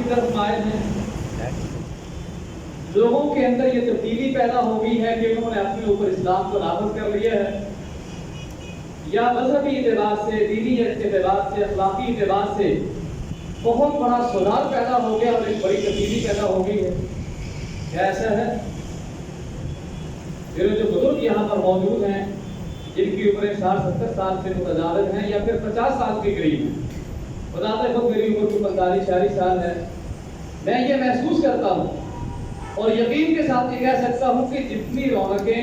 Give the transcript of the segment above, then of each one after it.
طرف مائل ہیں، لوگوں کے اندر یہ تبدیلی پیدا ہو گئی ہے کہ انہوں نے اپنے اوپر اسلام کو نافذ کر لیا ہے، یا مذہبی اعتبار سے، دینی اعتبار سے، اخلاقی اعتبار سے بہت بڑا سدھار پیدا ہو گیا اور ایک بڑی تبدیلی پیدا ہو گئی ہے؟ کیا ایسا ہے؟ میرے جو بزرگ یہاں پر موجود ہیں جن کی عمریں 60-70 سال سے متجاوز ہیں یا پھر 50 سال کے قریب ہیں، بتاتے خود میری عمر کو 45-46 سال ہے، میں یہ محسوس کرتا ہوں اور یقین کے ساتھ یہ کہہ سکتا ہوں کہ جتنی رونقیں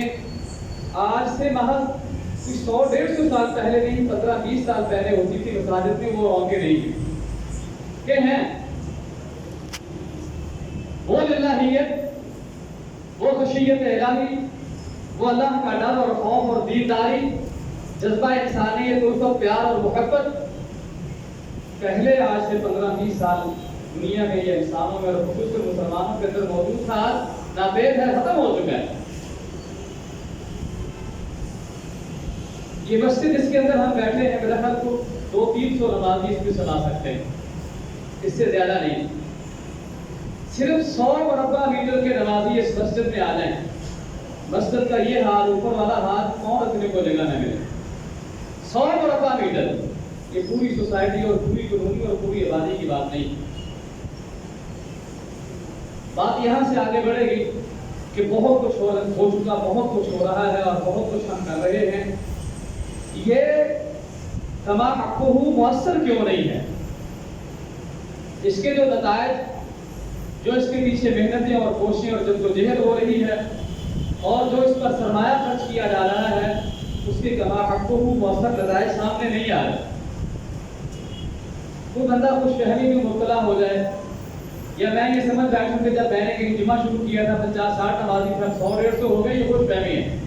آج سے محض 100-150 سال پہلے نہیں، 15-20 سال پہلے ہوتی تھی مساجد میں، وہ رونقیں نہیں ہیں کہ ہیں وہ للہیت، وہ خشیت الہی، وہ اللہ کا ڈر اور خوف اور دینداری، جذبہ انسانیت، الفت، پیار اور محبت پہلے آج سے 15-20 سال دنیا میں یا انسانوں میں اور خصوصاً مسلمانوں کے اندر موجود تھا، ناپید ہے، ختم ہو چکا ہے۔ یہ مسجد جس کے اندر ہم بیٹھے ہیں میرے خیال کو 200-300 نمازی اس میں سنا سکتے ہیں، اس سے زیادہ نہیں۔ صرف 100 مربع میٹر کے نمازی اس مسجد میں آ جائیں، مسجد کا یہ حال، اوپر والا حال کون رکھنے کو جگہ نہ ملے۔ 100 مربع میٹر، یہ پوری سوسائٹی اور پوری کالونی اور پوری آبادی کی بات نہیں۔ بات یہاں سے آگے بڑھے گی کہ بہت کچھ ہو چکا، بہت کچھ ہو رہا ہے اور بہت کچھ ہم کر رہے ہیں، یہ کما حقہ مؤثر کیوں نہیں ہے؟ اس کے جو نتائج، جو اس کے پیچھے محنتیں اور کوششیں اور جدوجہد ہو رہی ہے اور جو اس پر سرمایہ خرچ کیا جا رہا ہے، اس کے کما حقہ مؤثر نتائج سامنے نہیں آ رہے۔ کوئی بندہ خوش فہمی میں مبتلا ہو جائے، یا میں یہ سمجھ بیٹھوں کہ جب میں نے کہیں جمعہ شروع کیا تھا 50-60 نمازی تھا، 100-150 ہو گئے، یہ خوش فہمی ہے،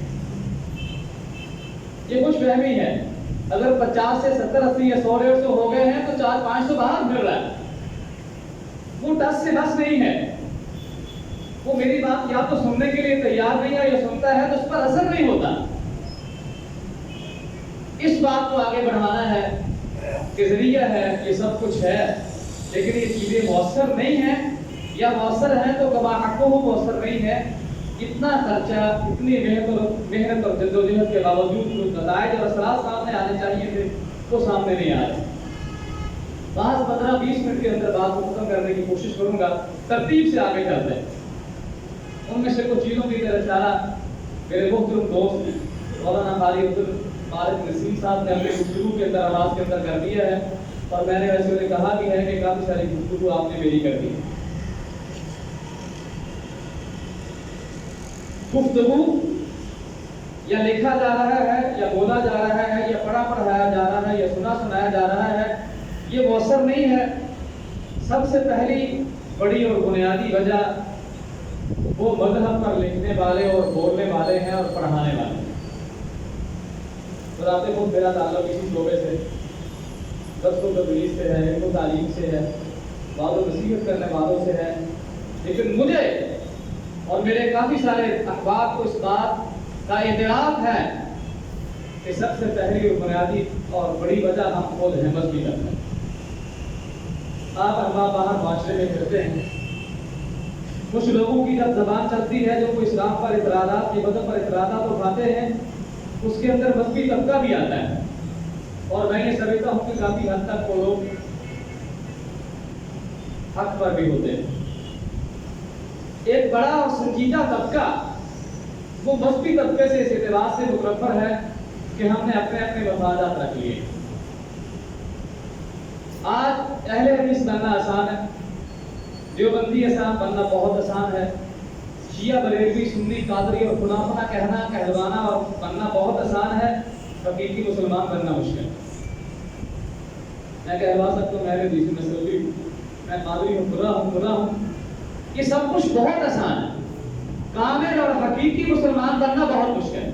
یہ خوش فہمی ہے۔ اگر 50 سے 70-80 یا 100-150 ہو گئے ہیں تو 400-500 باہر پھر رہا ہے، وہ ٹس سے بس نہیں ہے، وہ میری بات یا تو سننے کے لیے تیار نہیں ہے، یا سنتا ہے تو اس پر اثر نہیں ہوتا۔ اس بات کو آگے بڑھانا ہے کہ ذریعہ ہے، یہ سب کچھ ہے، لیکن یہ چیزیں مؤثر نہیں ہیں، یا مؤثر ہیں تو کما حقہ مؤثر نہیں ہے۔ اتنا خرچہ، اتنی محنت اور جدوجہد کے باوجود کچھ نتائج اور اثرات سامنے آنے چاہیے تھے، وہ سامنے نہیں آ رہے۔ بعض 15-20 منٹ کے اندر بات کو ختم کرنے کی کوشش کروں گا، ترتیب سے آگے چلتے ہیں۔ ان میں سے کچھ چیزوں کی طرف اشارہ میرے محترم دوست مولانا مالک نسیم صاحب نے اپنے گفتگو کے اندر، آواز کے اندر کر دیا ہے، اور میں نے ویسے انہیں کہا بھی ہے کہ کافی ساری گفتگو آپ نے میری کر دی۔ گفتگو یا لکھا جا رہا ہے، یا بولا جا رہا ہے، یا پڑھا پڑھایا جا رہا ہے، یا سنا سنایا جا رہا ہے، یہ مؤثر نہیں ہے۔ سب سے پہلی بڑی اور بنیادی وجہ وہ مذہب پر لکھنے والے اور بولنے والے ہیں اور پڑھانے والے ہیں۔ بتاتے خود میرا تعلق اسی شعبے سے، درس و تدریس سے ہے، علم و تعلیم سے ہے، وعظ و نصیحت کرنے والوں سے ہے، لیکن مجھے اور میرے کافی سارے احباب کو اس بات کا اعتراف ہے کہ سب سے پہلی اور بنیادی اور بڑی وجہ ہم خود ہیں، مذہبی کرتے ہیں۔ آپ احباب باہر معاشرے میں پھرتے ہیں، کچھ لوگوں کی جب زبان چلتی ہے، جو کوئی اسلام پر اعتراضات، یہ مذہب پر اعتراضات اٹھاتے ہیں، اس کے اندر مذہبی طبقہ بھی آتا ہے، اور میں یہ سمجھتا ہوں کہ کافی حد تک وہ لوگ حق پر بھی ہوتے ہیں۔ ایک بڑا اور سنجیدہ طبقہ وہ مذہبی طبقے سے اس اعتبار سے متنفر ہے کہ ہم نے اپنے اپنے مفادات رکھ لیے۔ آج اہل حدیث بننا آسان ہے، دیوبندی آسان بننا بہت آسان ہے، شیعہ بریلوی سنی قادری اور خلافہ کہلوانا اور بننا بہت آسان ہے، حقیقی مسلمان بننا مشکل ہے۔ میں کہلوا سکتا ہوں میں حدیث میں سلفی ہوں، میں قادری ہوں، خدا ہوں، یہ سب کچھ بہت آسان ہے، کامل اور حقیقی مسلمان بننا بہت مشکل ہے۔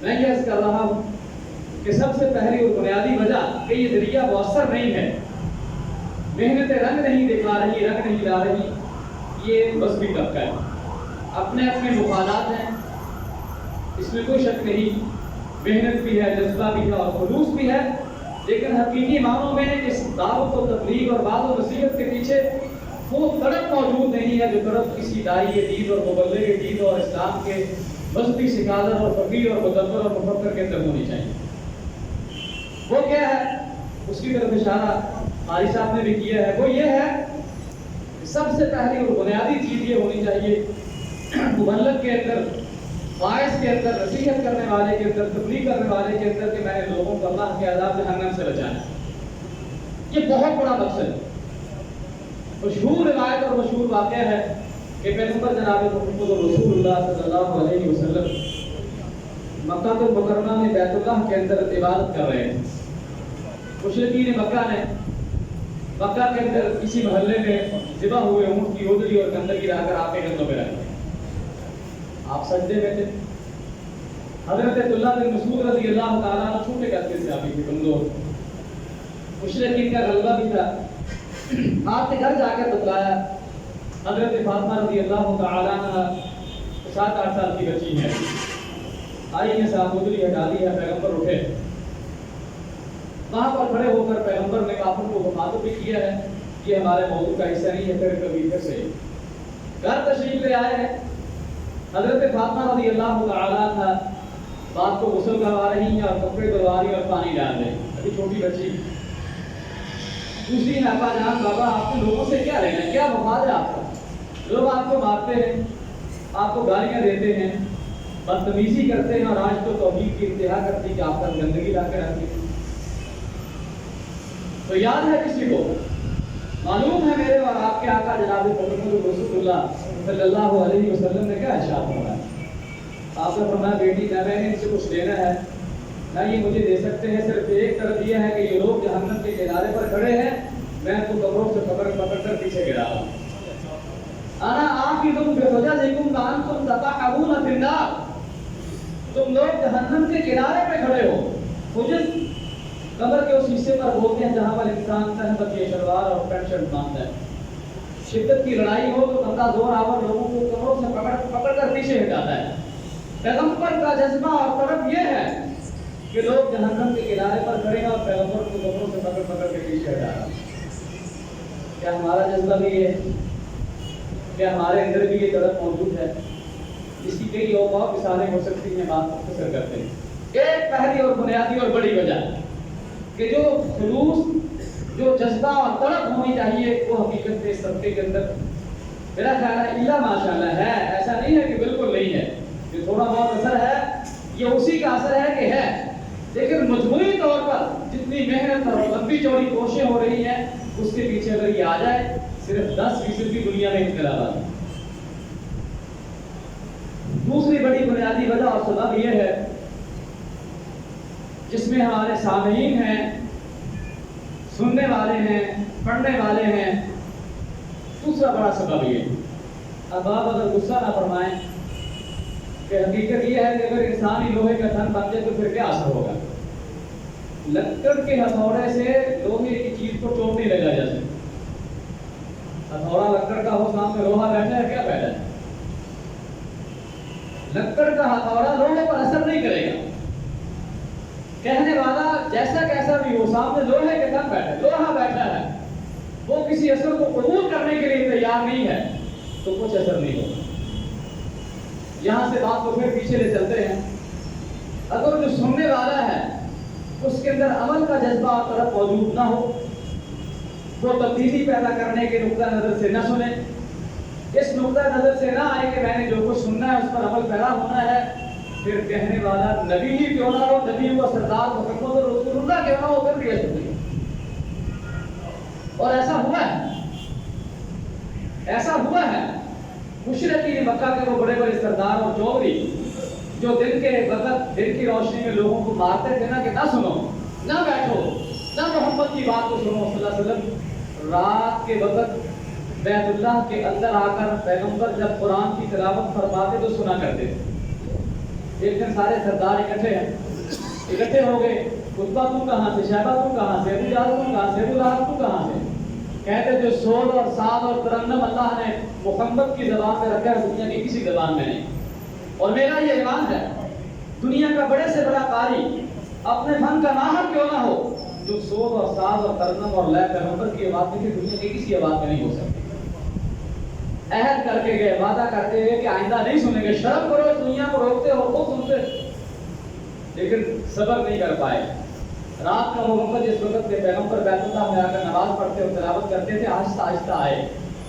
میں یہ عرض کر رہا ہوں کہ سب سے پہلی اور بنیادی وجہ کہ یہ ذریعہ مؤثر نہیں ہے، محنتیں رنگ نہیں دکھا رہی، رنگ نہیں لا رہی، یہ مذہبی طبقہ ہے۔ اپنے اپنے مفادات ہیں، اس میں کوئی شک نہیں، محنت بھی ہے، جذبہ بھی ہے اور خلوص بھی ہے، لیکن حقیقی معنوں میں اس دعوت و تبلیغ اور وعظ و نصیحت کے پیچھے وہ تڑپ موجود نہیں ہے جو تڑپ کسی داعی دین اور مبلغ دین اور اسلام کے مذہبی سکالر اور فقیر اور مدبر اور مفکر کے اندر ہونی چاہیے۔ وہ کیا ہے؟ اس کی طرف اشارہ قاری صاحب نے بھی کیا ہے، وہ یہ ہے کہ سب سے پہلی اور بنیادی چیز یہ ہونی چاہیے مبلغ کے اندر، باعث کے اندر، نصیحت کرنے والے کے اندر، تبلیغ کرنے والے کے اندر کہ میں نے لوگوں کو اللہ کے عذاب جہنم سے بچانا۔ یہ بہت بڑا مقصد ہے۔ مشہور روایت اور مشہور واقعہ ہے کہ پیغمبر جناب محمد رسول اللہ صلی اللہ علیہ وسلم مکہ المکرمہ میں بیت اللہ کے اندر عبادت کر رہے ہیں۔ مشرکین مکہ نے مکہ کے اندر کسی محلے میں ذبح ہوئے اونٹ کی اودری اور گندگی لا کر آپ کے گندوں پہ رکھ دی۔ آپ سجدے میں تھے۔ حضرت عبداللہ بن مسعود رضی اللہ تعالیٰ عنہ چھوٹے قد سے آپ کے کمزور، مشرکین کا غلبہ بھی تھا۔ آپ کے گھر جا کر بتلایا، حضرت فاطمہ رضی اللہ تعالیٰ عنہ 7-8 سال کی بچی ہے، آئی نے صاحب اودری ہٹا دی ہے، پیغمبر اٹھے، وہاں پر کھڑے ہو کر پیغمبر نے کافر کو مخاطب بھی کیا ہے، یہ ہمارے موضوع کا حصہ نہیں ہے، پھر کبھی پھر سے گھر تشریف لے آئے ہیں۔ حضرت فاطمہ رضی اللہ تعالیٰ عنہ باپ کو غسل کروا رہی ہیں اور کپڑے دھلوا رہی ہیں اور پانی ڈال رہی ہیں، ابھی چھوٹی بچی۔ دوسری ہے ابا جان، بابا آپ کے لوگوں سے کیا لینا ہے، کیا مفاد ہے آپ کا؟ لوگ آپ کو مارتے ہیں، آپ کو گالیاں دیتے ہیں، بدتمیزی کرتے ہیں، اور آج تو توحید کی انتہا کرتی کہ آپ پر گندگی لا کے رکھتی ہے۔ تو یاد ہے کسی کو؟ معلوم ہے میرے اور آپ کے آقا جناب محمد رسول اللہ صلی اللہ علیہ وسلم نے کیا ارشاد فرمایا؟ آپ نے فرمایا بیٹی نہ میں نے ان سے کچھ لینا ہے نہ یہ مجھے دے سکتے ہیں، صرف ایک طرف یہ ہے کہ یہ لوگ جہنم کے کنارے پر کھڑے ہیں، میں ان کو قبروں سے پکڑ کر پیچھے گرا رہا ہوں۔ انا آخذ بحجزکم وانتم تطحنون فی النار، تم لوگ جہنم کے کنارے پہ کھڑے ہو۔ حجز قبر کے اس حصے پر بولتے ہیں جہاں پر انسان تہمت کے شلوار اور پینٹ شرٹ باندھتا ہے۔ شدت کی لڑائی ہو تو بندہ زور آور لوگوں کو قبروں سے پکڑ کر پیچھے ہٹاتا ہے۔ پیغمبر کا جذبہ اور طرف یہ ہے کہ لوگ جہنم کے کنارے پر کھڑے ہیں اور پیغمبر کو قبروں سے پکڑ کے پیچھے ہٹا رہا ہے۔ کیا ہمارا جذبہ بھی یہ ہے؟ کیا ہمارے اندر بھی یہ طرف موجود ہے؟ اس کی کئی اور مثالیں ہو سکتی ہیں، بات مختصر کرتے ہیں۔ ایک پہلی اور بنیادی اور بڑی وجہ کہ جو خلوص، جو جذبہ اور طلب ہونی چاہیے وہ حقیقت میں اس طبقے کے اندر میرا خیال ہے اللہ ماشاءاللہ ہے، ایسا نہیں ہے کہ بالکل نہیں ہے، یہ تھوڑا بہت اثر ہے، یہ اسی کا اثر ہے کہ ہے، لیکن مجموعی طور پر جتنی محنت اور لمبی چوڑی کوششیں ہو رہی ہیں اس کے پیچھے اگر یہ آ جائے صرف 10% کی دنیا میں انقلابات ہے۔ دوسری بڑی بنیادی وجہ اور سبب یہ ہے جس میں ہمارے سامعین ہیں، سننے والے ہیں، پڑھنے والے ہیں، دوسرا بڑا سبب یہ، اب آپ اگر غصہ نہ فرمائیں کہ حقیقت یہ ہے کہ اگر انسان ہی لوہے کا تن بن جائے تو پھر کیا اثر ہوگا؟ لکڑ کے ہتھوڑے سے لوہے کی چیز کو توڑ نہیں لگا جیسے ہتھوڑا لکڑ کا ہو، سامنے لوہا بیٹھا ہے، کیا بیٹھا ہے؟ لکڑ کا ہتھوڑا لوہے پر اثر نہیں کرے گا، کہنے والا جیسا کیسا بھی ہو، سامنے لوہے کے تن بیٹھا ہے، لوہا بیٹھا ہے، وہ کسی اثر کو قبول کرنے کے لیے تیار نہیں ہے تو کچھ اثر نہیں ہوگا۔ یہاں سے بات کو پھر پیچھے لے چلتے ہیں، اگر جو سننے والا ہے اس کے اندر عمل کا جذبہ اور طرف موجود نہ ہو، وہ تبدیلی پیدا کرنے کے نقطہ نظر سے نہ سنے، اس نقطہ نظر سے نہ آئے کہ میں نے جو کچھ سننا ہے اس پر عمل پیدا ہونا ہے، پھر کہنے والا نبی ہی کیوں نہ ہو، نبی و سردار محمد رسول اللہ کیوں نہ ہو، پھر بھی ایسا نہیں۔ اور ایسا ہوا ہے مشرکین مکہ کے وہ بڑے بڑے سردار اور چودھری جو دن کے وقت دن کی روشنی میں لوگوں کو مارتے تھے نا کہ نہ سنو، نہ بیٹھو، نہ محمد کی بات کو سنو صلی اللہ علیہ وسلم، رات کے وقت بیت اللہ کے اندر آ کر پیغمبر جب قرآن کی تلاوت فرماتے تو سنا کرتے تھے۔ ایک دن سارے سردار اکٹھے ہو گئے، عتبہ تو کہاں سے، شیبہ تو کہاں سے، ابو جہل تو کہاں سے، ابو لہب تو کہاں سے؟ کہتے جو سول اور ساز اور ترنم اللہ نے محمد کی زبان میں رکھا ہے دنیا کی کسی زبان میں نہیں، اور میرا یہ ایمان ہے دنیا کا بڑے سے بڑا قاری اپنے فن کا ماہر کیوں نہ ہو، جو سوز اور ساز اور ترنم اور لے پیغمبر کی آواز میں تھی دنیا کی کسی آواز میں نہیں ہو سکتی. عہد کر کے گئے, وعدہ کرتے ہوئے کہ آئندہ نہیں سنیں گے. شرم کرو, اس دنیا کو روکتے اور خود سنتے, لیکن صبر نہیں کر پائے. رات کا وہ وقت جس وقت کے پیغمبر بیت اللہ میں آ کر نماز پڑھتے اور تلاوت کرتے تھے, آہستہ آہستہ آئے.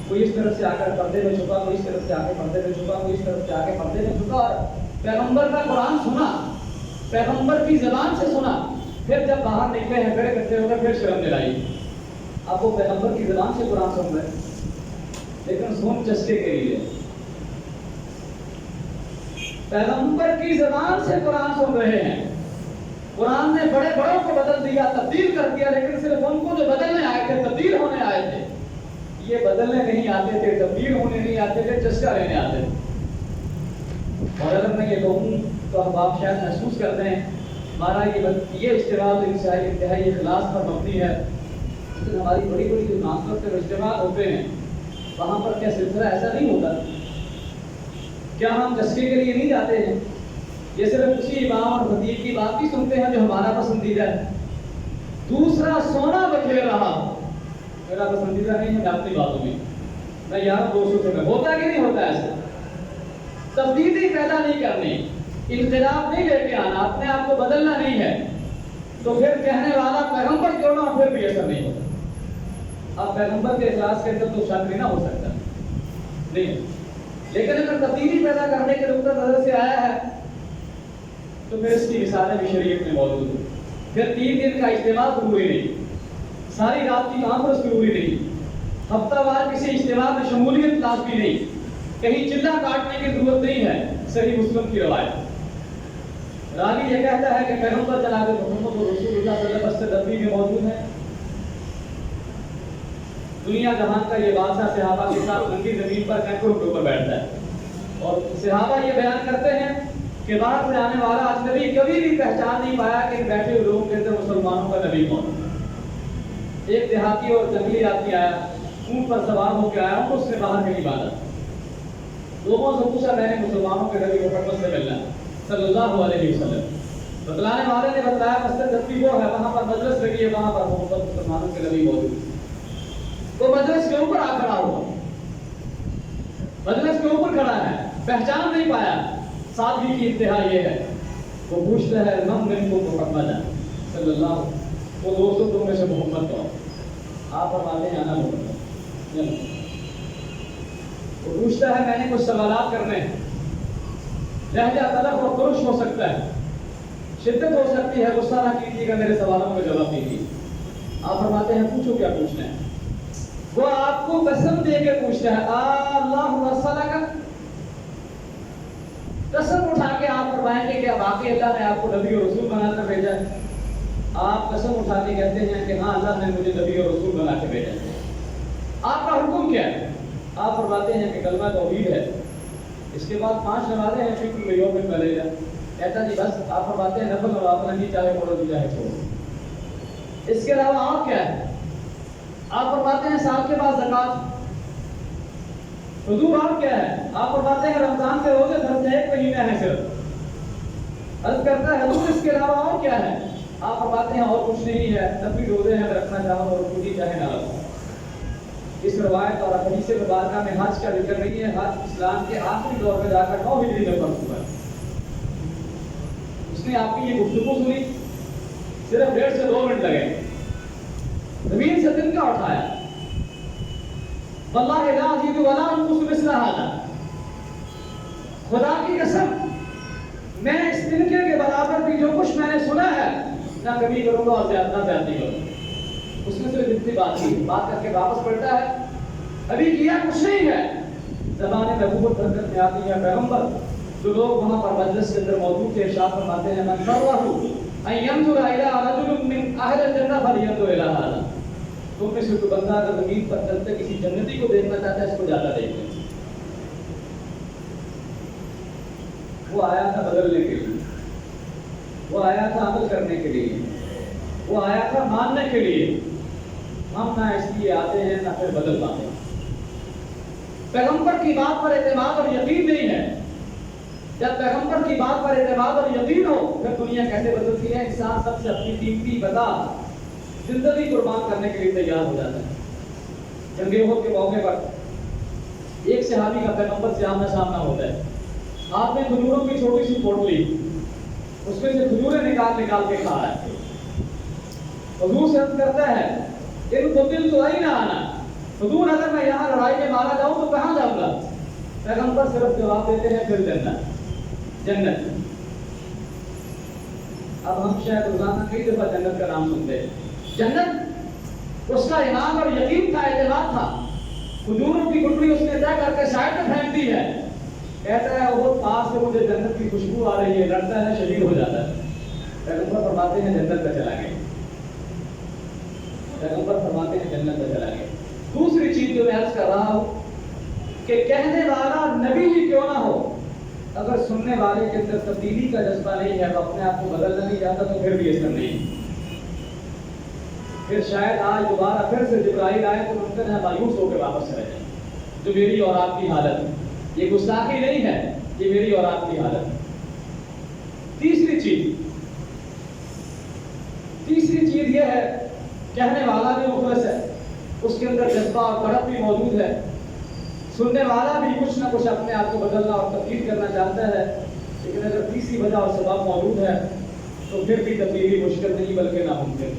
کوئی اس طرف سے آ کر پردے میں چھپا, کوئی اس طرف سے آ کے پردے میں چھپا, کوئی اس طرف سے آ کے پردے میں چھپا, اور پیغمبر کا قرآن سنا, پیغمبر کی زبان سے سنا. پھر جب باہر نکلے ہیں, کھڑے کرتے ہو گئے, پھر شرم دلائی. اب وہ پیغمبر کی زبان سے قرآن سن رہے, لیکن سن چسکے کے لیے. پیغمبر کی زبان سے قرآن سن رہے ہیں. قرآن نے بڑے بڑوں کو بدل دیا, تبدیل کر دیا, لیکن صرف ان کو جو بدلنے آئے تھے, تبدیل ہونے آئے تھے. یہ بدلنے نہیں آتے تھے, تبدیل ہونے نہیں آتے تھے, چسکا لینے آتے تھے. اور اگر میں یہ کہوں تو ہم آپ شاید محسوس کرتے ہیں ہمارا یہ اجتماع انتہائی اخلاص پر مبنی ہے, لیکن ہماری بڑی بڑی جو مناسبت کے اجتماع ہوتے ہیں وہاں پر کیا سلسلہ ایسا نہیں ہوتا؟ کیا ہم چسکے کے لیے نہیں جاتے ہیں؟ یہ صرف اسی امام اور خطیب کی بات بھی سنتے ہیں جو ہمارا پسندیدہ ہے. دوسرا سونا بکھیر رہا میرا پسندیدہ نہیں ہے, میں اپنی باتوں میں یار دوستوں سے میں ہوتا کہ نہیں ہوتا ایسا؟ تبدیلی پیدا نہیں کرنی, انقلاب نہیں لے کے آنا, اپنے آپ کو بدلنا نہیں ہے, تو پھر کہنے والا پیغمبر کیوں نہ, پھر بھی ایسا نہیں ہوتا. اب پیغمبر کے اخلاص کے اندر تو شک نہیں نہ ہو سکتا نہیں, لیکن اگر تبدیلی پیدا کرنے کے نقطہ نظر سے آیا ہے تو پھر اس کی مثالیں بھی شریعت میں موجود ہیں. پھر 3 دن کا اجتماع ضروری نہیں, ساری رات کی کانفرنس ضروری نہیں, ہفتہ وار کسی اجتماع میں شمولیت لازمی نہیں, کہیں چلہ کاٹنے کی ضرورت نہیں ہے. صحیح مسلم کی روایت راوی یہ کہتا ہے کہ پیغمبر جناب محمد رسول اللہ صلی اللہ علیہ وسلم میں موجود ہے. دنیا جہان کا یہ بادشاہ صحابہ کے ساتھ ننگی زمین پر کنکروں کے اوپر بیٹھتا ہے, اور صحابہ یہ بیان کرتے ہیں کہ باہر سے آنے والا اجنبی کبھی بھی پہچان نہیں پایا کہ بیٹھے ہوئے لوگوں کے اندر مسلمانوں کا نبی کون. ایک دیہاتی اور جنگلی آدمی آیا, اونٹ پر سوار ہو کے آیا, اس نے باہر کہیں باندھا. لوگوں سے پوچھا, میں نے مسلمانوں کے نبی محمد سے ملنا صلی اللہ علیہ وسلم. بتلانے والے نے بتلایا مسجد نبوی وہ ہے, وہاں پر مجلس لگی ہے, وہاں پر محمد مسلمانوں کے نبی موجود. وہ مجلس کے اوپر آ کھڑا ہوا, مجلس کے اوپر کھڑا ہے, پہچان نہیں پایا. سادگی کی انتہا یہ ہے, وہ پوچھتا ہے من منکم محمد صلی اللہ, وہ دوستوں تم میں سے محمد کون؟ آپ فرماتے ہیں انا محمد. وہ پوچھتا ہے میں نے کچھ سوالات کرنے ہیں, لہجہ تلخ اور ترش ہو سکتا ہے, شدت ہو سکتی ہے, غصہ نہ کیجیے گا, میرے سوالوں کا جواب دیجیے. آپ فرماتے ہیں پوچھو کیا پوچھنا ہے. وہ آپ کو قسم دے کے پوچھتا ہے, اللہ رسولک, قسم اٹھا کے آپ فرمائیں گے کہ واقعی اللہ نے آپ کو نبی اور رسول بنا کر بھیجا ہے. آپ قسم اٹھا کے کہتے ہیں کہ ہاں اللہ نے مجھے نبی اور رسول بنا کے بھیجا ہے. آپ کا حکم کیا ہے؟ آپ فرماتے ہیں کہ کلمہ توحید ہے, اس کے بعد 5 نمازیں ہیں, شکر یوم الفلیلہ. کہتا جی بس. آپ فرماتے ہیں نفل اور آپ نہیں چاہے پڑھو چاہے چھوڑو. اس کے علاوہ آپ کیا ہے؟ آپ فرماتے ہیں سال کے بعد زکات. حضور آپ کیا ہے؟ آپ فرماتے ہیں رمضان کے روزے دھرتے 1 مہینہ ہے صرف. عرض کرتا ہے حضور اس کے علاوہ اور کیا ہے؟ آپ فرماتے ہیں اور کچھ نہیں ہے, نفلی روزے ہیں, رکھنا چاہو اور خود ہی چاہے نہ رکھو. اس روایت اور حدیث مبارکہ میں حج کا ذکر نہیں ہے. حج اسلام کے آخری دور میں جا کر 9 ہجری میں فرض ہوا ہے. اس نے آپ کی یہ گفتگو سنی, صرف 1.5 سے 2 منٹ لگے, زمین سے دل کا اٹھایا, واللہ لا ازید ولا انقص مثل هذا, خدا کی قسم میں اس تنکے کے برابر بھی جو کچھ میں نے سنا ہے نہ کبھی کروں گا اور زیادہ زیادتی کروں. اس نے صرف اتنی بات کی, بات کر کے واپس پلٹا ہے, ابھی کیا کچھ نہیں ہے. زبان نبوت برکت میں آتی ہے. پیغمبر جو لوگ وہاں پر مجلس کے اندر موجود تھے ارشاد فرماتے ہیں من فرح ان ينظر الى رجل من اهل الجنه فلينظر الى هذا. تم میں سے کوئی بندہ اگر زمین پر چلتے کسی جنتی کو دیکھنا چاہتا ہے اس کو زیادہ دیکھ لیں. وہ آیا تھا بدلنے کے لیے, وہ آیا تھا عمل کرنے کے لیے, وہ آیا تھا ماننے کے لیے. ہم نہ اس لیے آتے ہیں نہ پھر بدل پاتے ہیں. پیغمبر کی بات پر اعتماد اور یقین نہیں ہے. جب پیغمبر کی بات پر اعتماد اور یقین ہو پھر دنیا کیسے بدلتی ہے. انسان سب سے اپنی قیمتی بتا زندگی قربان کرنے کے لیے تیار ہو جاتا ہے۔ جنگ احد کے موقع پر ایک صحابی کا پیغمبر سے آمنا سامنا ہوتا ہے، ہاتھ میں کھجوروں کی چھوٹی سی پوٹلی، اس میں سے کھجوریں نکال کے کھا رہا ہے۔ حضور سے عرض کرتا ہے ان کو دل تو ہی نہ آنا، حضور اگر میں یہاں لڑائی میں مارا جاؤں تو کہاں جاؤں گا؟ پیغمبر صرف جواب دیتے ہیں پھر جنت۔ اب ہم شاید روزانہ کئی دفعہ جنت کا نام سنتے ہیں۔ جنت اس کا انعام اور یقین تھا، اعتماد تھا۔ کھجوروں کی گٹلی اس نے طے کر کے سائڈ میں پھینک دی ہے، کہتا ہے وہ پاس سے مجھے جنت کی خوشبو آ رہی ہے، لڑتا ہے شہید ہو جاتا ہے۔ پیغمبر فرماتے ہیں جنت کا چلا گیا، پیغمبر فرماتے ہیں جنت کا چلا گیا۔ دوسری چیز جو میں عرض کر رہا ہوں کہ کہنے والا نبی ہی کیوں نہ ہو، اگر سننے والے کے اندر تبدیلی کا جذبہ نہیں ہے، وہ اپنے آپ کو بدلنا نہیں چاہتا، تو پھر بھی اثر نہیں۔ پھر شاید آج دوبارہ پھر سے جبرائیل آئے تو ممکن ہے مایوس ہو کے واپس چلے جائیں۔ جو میری اور آپ کی حالت، یہ گستاخی نہیں ہے، یہ میری اور آپ کی حالت۔ تیسری چیز یہ ہے، کہنے والا بھی مخلص ہے، اس کے اندر جذبہ اور کڑک بھی موجود ہے، سننے والا بھی کچھ نہ کچھ اپنے آپ کو بدلنا اور تبدیل کرنا چاہتا ہے، لیکن اگر تیسری وجہ اور سبب موجود ہے تو پھر بھی تبدیلی مشکل نہیں بلکہ ناممکن۔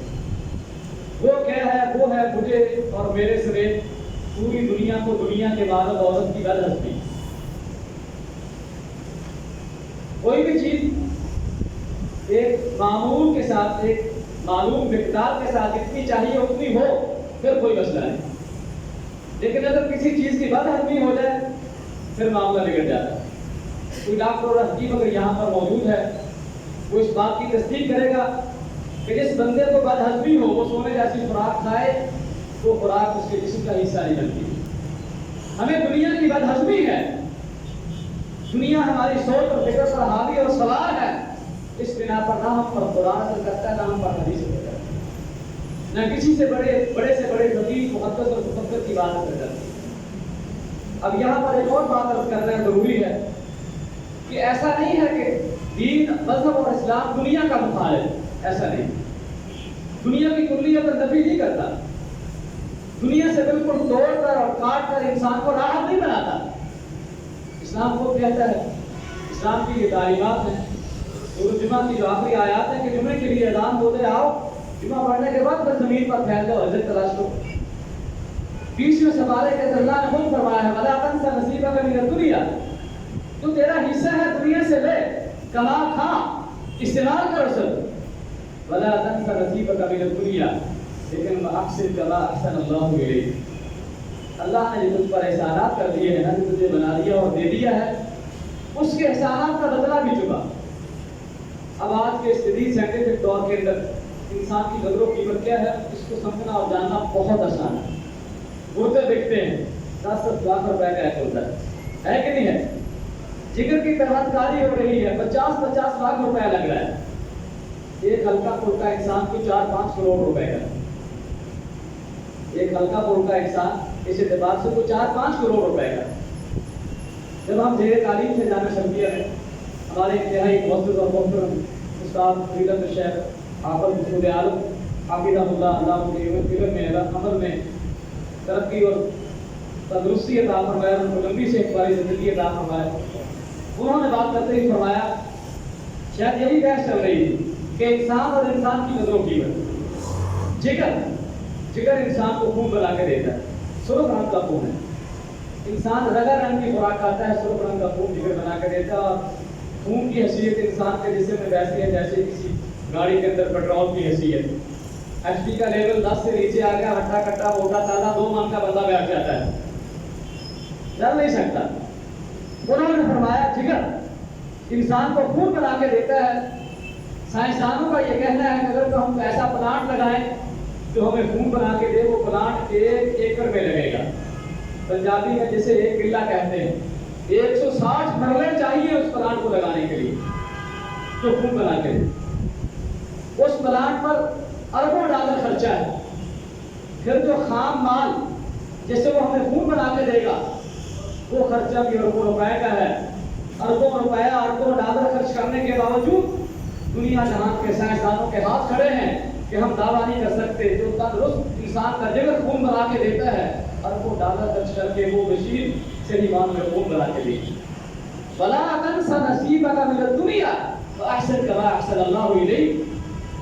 وہ کیا ہے؟ وہ ہے مجھے اور میرے سمیت پوری دنیا کو دنیا کے مال و دولت کی بدہضمی۔ کوئی بھی چیز ایک معمول کے ساتھ، ایک معلوم مقدار کے ساتھ اتنی چاہیے اتنی ہو، پھر کوئی مسئلہ نہیں، لیکن اگر کسی چیز کی بدہضمی ہو جائے پھر معاملہ بگڑ جاتا ہے۔ کوئی ڈاکٹر اور حکیم اگر یہاں پر موجود ہے، وہ اس بات کی تصدیق کرے گا کہ جس بندے کو بدہضمی ہو وہ سونے جیسی خوراک کھائے تو خوراک اس کے جسم کا حصہ نہیں بنتی۔ ہمیں دنیا کی بدہضمی ہے، دنیا ہماری سوچ اور فکر پر حاوی اور سوار ہے، اس بنا پر نہ ہم پر قرآن اثر کرتا ہے، نہ ہم پر حدیث اثر کرتا ہے، نہ کسی سے بڑے سے بڑے فقیر محدث اور مفکر کی بات اثر کرتی ہے۔ اب یہاں پر ایک اور بات عرض کرنا ضروری ہے کہ ایسا نہیں ہے کہ دین، مذہب اور اسلام دنیا کا مخالف، ایسا نہیں۔ دنیا کی کلیت پر نفی نہیں کرتا، دنیا سے بالکل توڑ کر اور کاٹ کر انسان کو راحت نہیں بناتا۔ اسلام کو کہتا ہے، اسلام کی یہ تعلیمات ہیں، سورۃ جمعہ کی جو آخری آیات ہے کہ جمعے کے لیے اذان ہو دے، آؤ جمعہ پڑھنے کے بعد بس زمین پر پھیل جاؤ، عزت تلاش کرو۔ 20ویں سپارے کے اللہ نے خود فرمایا ہے وَلَا تَنْسَ نَصِيبَكَ مِنَ الدُّنْيَا، تو تیرا حصہ ہے دنیا سے لے، کما کھا، استعمال کر اسے۔ وَلَا تَنْسَ نَصِيبَكَ مِنَ الدُّنْيَا لیکن وَأَحْسِنْ كَمَا أَحْسَنَ اللَّهُ إِلَيْكَ، اللہ نے جو تجھ پر احسانات کر دیے ہیں، جو تجھے بنا دیا اور دے دیا ہے، اس کے احسانات کا بدلہ بھی چکا۔ اب آج کے اس جدید سائنٹیفک دور کے اندر انسان کی قدر و قیمت کیا ہے، اس کو سمجھنا اور جاننا بہت آسان ہے۔ گردے بکتے ہیں، 10-10 لاکھ روپے کا ایک گردہ ہے کہ نہیں ہے؟ جگر کی پیوند کاری ہو رہی ہے، 50-50 لاکھ روپے لگ رہا ہے۔ ایک ہلکا پھلکا انسان کو 4-5 کروڑ روپے کا، ایک ہلکا پھلکا انسان اس اعتبار سے کو 4-5 کروڑ روپے کا۔ جب ہم زیر تعلیم سے جانا شروع کیا ہے، ہمارے انتہائی معزز اور محترم استاد فضیلت الشیخ حافظ مسعود عالم حافظہ اللہ کے علم میں، عمل میں ترقی اور تندرستی عطا فرمائے، ان کو لمبی سے والی زندگی عطا فرمائے۔ انہوں نے بات کرتے ہی فرمایا، شاید یہی بحث چل رہی تھی کہ انسان اور انسان کی قدر و قیمت۔ جگر انسان کو خون بنا کے دیتا ہے، سرخ رنگ کا خون ہے۔ انسان رگا رنگ کی خوراک کھاتا ہے، سرخ رنگ کا خون جگر بنا کے دیتا ہے، اور خون کی حیثیت انسان کے جسم میں ویسی ہے جیسے کسی گاڑی کے اندر پیٹرول کی حیثیت۔ ایچ پی کا لیول 10 سے نیچے آ گیا، ہٹا کٹا موٹا تازہ 2 من کا بندہ بیٹھ جاتا ہے، چل نہیں سکتا۔ انہوں نے فرمایا جگر انسان کو خون بنا کے دیتا ہے۔ سائنسدانوں کا یہ کہنا ہے کہ اگر ہم ایسا پلانٹ لگائیں جو ہمیں خون بنا کے دے، وہ پلانٹ 1 ایکڑ میں لگے گا، پنجابی میں جسے 1 کلہ کہتے ہیں۔ 160 مرلے چاہیے اس پلانٹ کو لگانے کے لیے جو خون بنا کے دے۔ اس پلانٹ پر اربوں ڈالر خرچہ ہے، پھر جو خام مال جس سے وہ ہمیں خون بنا کے دے گا وہ خرچہ بھی اربوں روپے کا ہے۔ اربوں روپے، اربوں ڈالر خرچ کرنے کے باوجود دنیا جہان کے سائنسدانوں کے ہاتھ کھڑے ہیں کہ ہم دعویٰ نہیں کر سکتے جو تندرست انسان کا جگر خون بنا کے دیتا ہے اور وہ ڈالر خرچ کر کے وہ مشین سے ایمان میں خون بنا کے دیتی وَلَا تَنْسَ نَصِيبَكَ مِنَ الدُّنْيَا وَأَحْسِنْ كَمَا أَحْسَنَ اللَّهُ إِلَيْكَ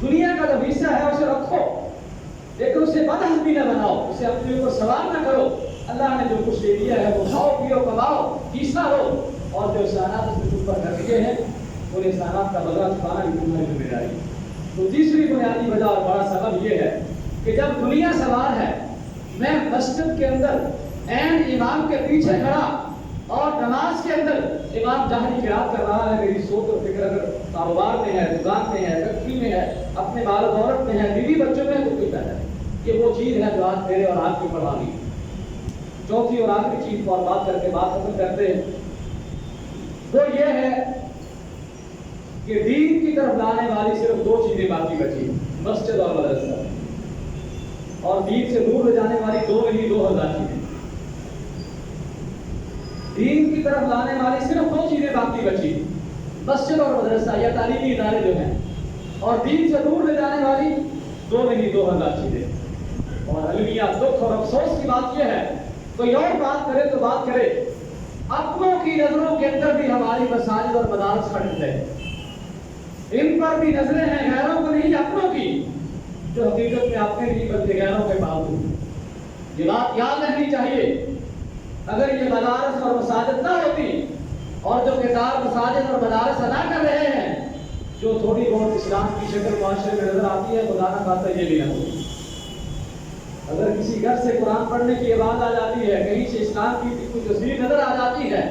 دنیا کا جو حصہ ہے اسے رکھو لیکن اسے بدحضمی نہ بناؤ, اسے اپنے اوپر سوال نہ کرو. اللہ نے جو کچھ دے دیا ہے وہ کھاؤ پیو کماؤ حصہ لو, اور جو احسانات اس کے اوپر کر دیے ہیں ان احسانات کا بدلہ چکانا بھی تمہاری ذمہ داری. تو تیسری بنیادی وجہ اور بڑا سبب یہ ہے کہ جب دنیا سوار ہے, میں مسجد کے اندر عین امام کے پیچھے کھڑا اور نماز کے اندر امام جہری قرات کر رہا ہے, میری سوچ اور فکر اگر کاروبار میں ہے, دکان میں ہے, فیکٹری میں ہے, اپنے مال و دولت میں ہے, بیوی بچوں میں ہے, تو کہتا ہے کہ وہ چیز ہے جو آج میرے اور آپ کی پڑھانی. چوتھی اور آخری چیز پر بات کر کے بات ختم کرتے ہیں, وہ یہ ہے کہ دین کی طرف لانے والی صرف دو چیزیں باقی بچی, مسجد اور مدرسہ, اور دین سے دور لے جانے والی دو نہیں 2000 چیزیں. دین کی طرف لانے والی صرف دو چیزیں باقی بچی, مسجد اور مدرسہ یا تعلیمی ادارے جو ہیں, اور دین سے دور لے جانے والی دو نہیں 2000 چیزیں. اور المیہ دکھ اور افسوس کی بات یہ ہے, کوئی اور بات کرے تو بات کرے, اپنوں کی نظروں کے اندر بھی ہماری مساجد اور مدارس کھڑے ہیں, ان پر بھی نظریں ہیں غیروں کو نہیں اپنوں کی, جو حقیقت میں اپنے نہیں بلکہ غیروں کے پالتو. یہ بات یاد رہنی چاہیے. اگر یہ مدارس اور مساجد نہ ہوتی اور جو کردار مساجد اور مدارس ادا کر رہے ہیں, جو تھوڑی بہت اسلام کی شکل معاشرے میں نظر آتی ہے, خدا نہ خواستہ یہ بھی نہ ہوتی. اگر کسی گھر سے قرآن پڑھنے کی آواز آ جاتی ہے, کہیں سے اسلام کی کوئی تصویر نظر آ جاتی ہے,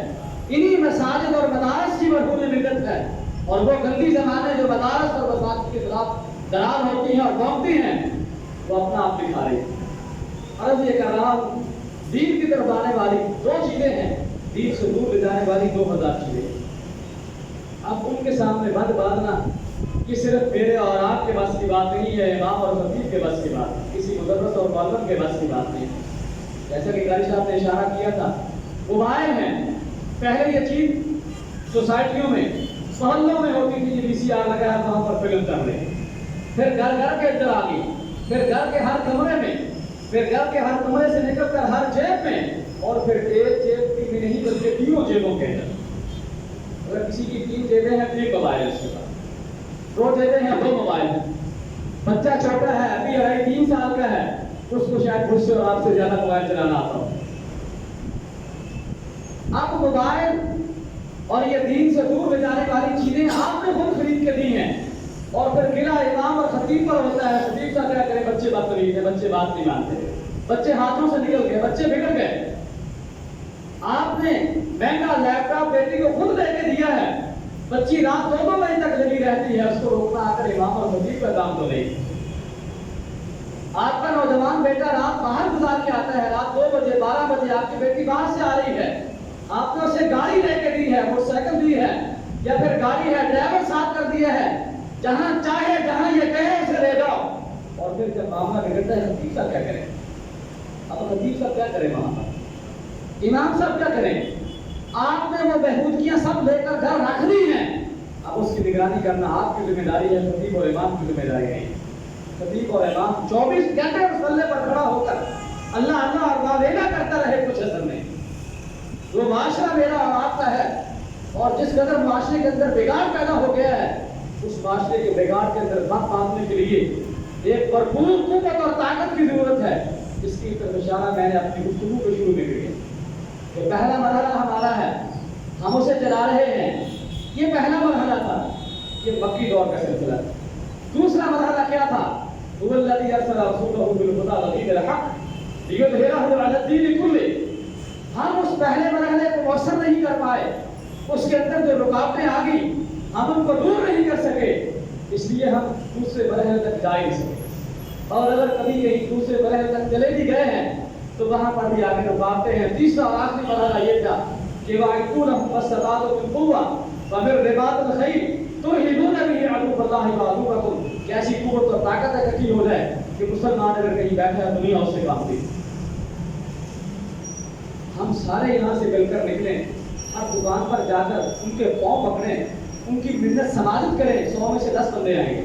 انہی مساجد اور مدارس کی مرہون ملت ہے. اور وہ گندی زمانے جو مدارس اور مساجد کے خلاف درار ہوتی ہیں اور بھونکتی ہیں, وہ اپنا آپ دکھا رہی ہے. عرض یہ کہہ رہا ہوں, دین کی طرف آنے والی دو چیزیں ہیں, دین سے دور لے جانے والی 2000 چیزیں. اب ان کے سامنے بند باندھنا یہ صرف میرے اور آپ کے بس کی بات نہیں ہے, امام اور خطیب کے بس کی بات, کسی مدرس اور معلم کے بس کی بات نہیں. جیسا کہ قاری صاحب نے اشارہ کیا تھا, موبائل ہیں. پہلے یہ چیز سوسائٹیوں میں, محلوں میں ہوتی تھی, یہ VCR لگا ہے وہاں پر فلم چل رہی, پھر گھر گھر کے اندر آ گئی, پھر گھر کے ہر کمرے میں, پھر گھر کے ہر کمرے سے نکل کر ہر جیب میں, اور پھر ایک جیب میں نہیں بلکہ تینوں جیبوں کے اندر. اگر کسی کی 3 جیبیں ہیں 3 موبائل ہے, اس کے پاس 2 جیبیں ہیں 2 موبائل ہیں. بچہ چھوٹا ہے, ابھی 2.5-3 سال کا ہے, اس کو شاید مجھ سے اور آپ سے زیادہ موبائل چلانا آتا ہو. اب موبائل اور یہ دین سے دور لے جانے والی چیزیں آپ نے خود خرید کے دی ہیں, اور پھر گلا امام اور خطیب پر ہوتا ہے. خطیب کا کیا کرے, بچے بدتمیز ہیں, بچے بات نہیں مانتے, بچے ہاتھوں سے نکل گئے, بچے بگڑ گئے. آپ نے مہنگا لیپ ٹاپ بیٹی کو خود لے کے دیا ہے, بچی رات 2 بجے تک لگی رہتی ہے, اس کو روکنا آ کر امام اور خطیب کا کام تو نہیں. آپ کا نوجوان بیٹا رات باہر گزار کے آتا ہے, رات 2 بجے 12 بجے آپ کی بیٹی باہر سے آ رہی ہے, آپ نے اسے گاڑی لے کے دی ہے, موٹر سائیکل دی ہے, یا پھر گاڑی ہے, ڈرائیور ساتھ کر دیا ہے, جہاں چاہے جہاں یہ کہے اسے لے جاؤ. اور پھر جب معاملہ بگڑتا ہے, خطیب صاحب کیا کریں؟ اب خطیب صاحب کیا کریں, وہاں پر امام صاحب کیا کریں؟ آپ نے وہ بہبودگیاں سب لے کر گھر رکھ دی ہیں, اب اس کی نگرانی کرنا آپ کی ذمہ داری ہے, خطیب اور امام کی ذمہ داری نہیں. خطیب اور امام 24 گھنٹے مسلے پر کھڑا ہو کر اللہ اللہ اور واویلا کرتا رہے, کچھ اثر نہیں. وہ معاشرہ میرا اور آپ کا ہے, اور جس قدر معاشرے کے اندر بگاڑ پیدا ہو گیا ہے, اس معاشرے کے بگاڑ کے اندر وقت باندھنے کے لیے ایک بھرپور قوت اور طاقت کی ضرورت ہے. اس کی طرف اشارہ میں نے اپنی گفتگو کے شروع میں کیا کہ پہلا مرحلہ ہمارا ہے, ہم اسے چلا رہے ہیں. یہ پہلا مرحلہ تھا, یہ مکی دور کا سلسلہ. دوسرا مرحلہ کیا تھا, هو الذي ارسل رسوله بالهدى ودين الحق ليظهره على الدين كله. ہم اس پہلے مرحلے کو مؤثر نہیں کر پائے, اس کے اندر جو رکاوٹیں آ گئی ہم ان کو دور نہیں کر سکے, اس لیے ہم دوسرے مرحلے تک جا نہیں سکے. اور اگر کبھی کہیں دوسرے مرحلے تک چلے بھی گئے ہیں تو وہاں پر بھی آگے رکاوٹیں ہیں. تیسرا اور آخری مرحلہ یہ تھا کہ وَاعِدُّونَهُمْ مَسْتَطَاعْتُم مِّن قُوَّةٍ وَمِن رِّبَاطِ الْخَيْلِ تُرْهِبُونَ بِهِ عَدُوَّ اللَّهِ وَعَدُوَّكُمْ. کہ ایسی قوت اور طاقت اکٹھی ہو جائے کہ مسلمان اگر کہیں بیٹھا ہے دنیا اس سے کافی. ہم سارے یہاں سے مل کر نکلیں, ہر دکان پر جا کر ان کے پاؤں پکڑیں, ان کی منت سماجت کریں, 100 میں سے 10 بندے آئیں گے.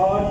8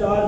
4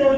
2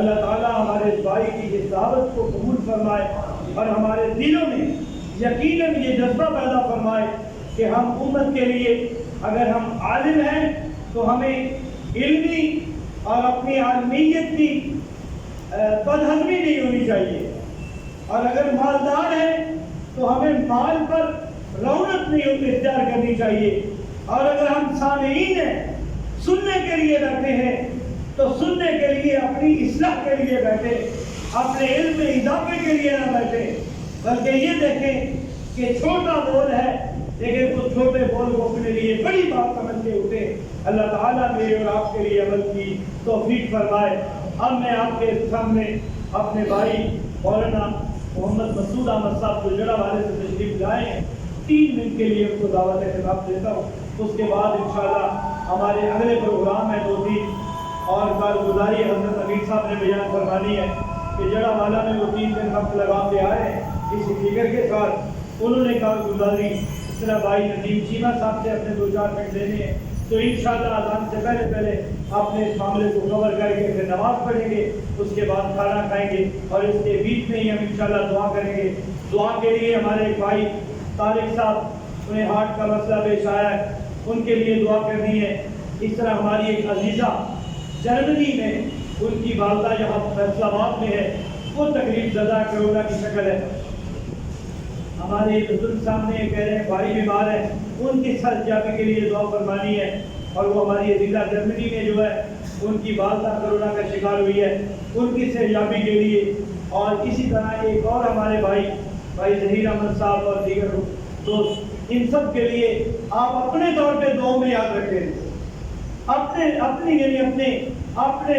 اللہ تعالیٰ ہمارے اس بھائی کی اس دعوت کو قبول فرمائے اور ہمارے دلوں میں یقیناً یہ جذبہ پیدا فرمائے کہ ہم امت کے لیے اگر ہم عالم ہیں تو ہمیں علمی اور اپنی عالمیت کی بدہضمی نہیں ہونی چاہیے، اور اگر مالدار ہیں تو ہمیں مال پر رونق نہیں اختیار کرنی چاہیے، اور اگر ہم سامعین ہیں سننے کے لیے بیٹھے ہیں تو سننے کے لیے اپنی اصلاح کے لیے بیٹھے، اپنے علم میں اضافے کے لیے نہ بیٹھے، بلکہ یہ دیکھیں کہ چھوٹا بول ہے لیکن اس چھوٹے بول کو اپنے لیے بڑی بات سمجھ کے اٹھے۔ اللہ تعالیٰ میرے اور آپ کے لیے عمل کی توفیق فرمائے۔ اب میں آپ کے سامنے اپنے بھائی مولانا محمد مسعود احمد صاحب جو جڑا والے سے تشریف لائے ہیں 3 منٹ کے لیے ان کو دعوت خطاب دیتا ہوں، اس کے بعد انشاءاللہ ہمارے اگلے پروگرام ہیں 2-3 اور کارگزاری حضرت امیر صاحب نے بیان فرمانی ہے کہ جڑا والا میں وہ 3 دن وقت لگا کے آئے ہیں اسی فکر کے ساتھ، انہوں نے کارگزاری اس طرح بھائی ندیم چیمہ صاحب سے اپنے 2-4 منٹ دینے ہیں، تو انشاءاللہ اذان سے پہلے اپنے اس معاملے کو کور کر کے پھر نماز پڑھیں گے، اس کے بعد کھانا کھائیں گے، اور اس کے بیچ میں ہی ہم انشاءاللہ دعا کریں گے۔ دعا کے لیے ہمارے ایک بھائی طارق صاحب انہیں ہارٹ کا مسئلہ پیش آیا ہے، ان کے لیے دعا کرنی ہے۔ اس طرح ہماری ایک عزیزہ جرمنی میں، ان کی والدہ یہاں فیصل آباد میں ہے، وہ تکلیف زدہ کرونا کی شکل ہے۔ ہمارے بزرگ سامنے کہہ رہے ہیں بھائی بیمار ہیں، ان کی صحت یابی کے لیے دعا فرمانی ہے، اور وہ ہماری عزیزہ جرمنی میں جو ہے ان کی والدہ کرونا کا شکار ہوئی ہے، ان کی صحت یابی کے لیے، اور اسی طرح ایک اور ہمارے بھائی ظہیر احمد صاحب اور دیگر دوست، ان سب کے لیے آپ اپنے طور پہ دعاؤں میں یاد رکھیں، اپنے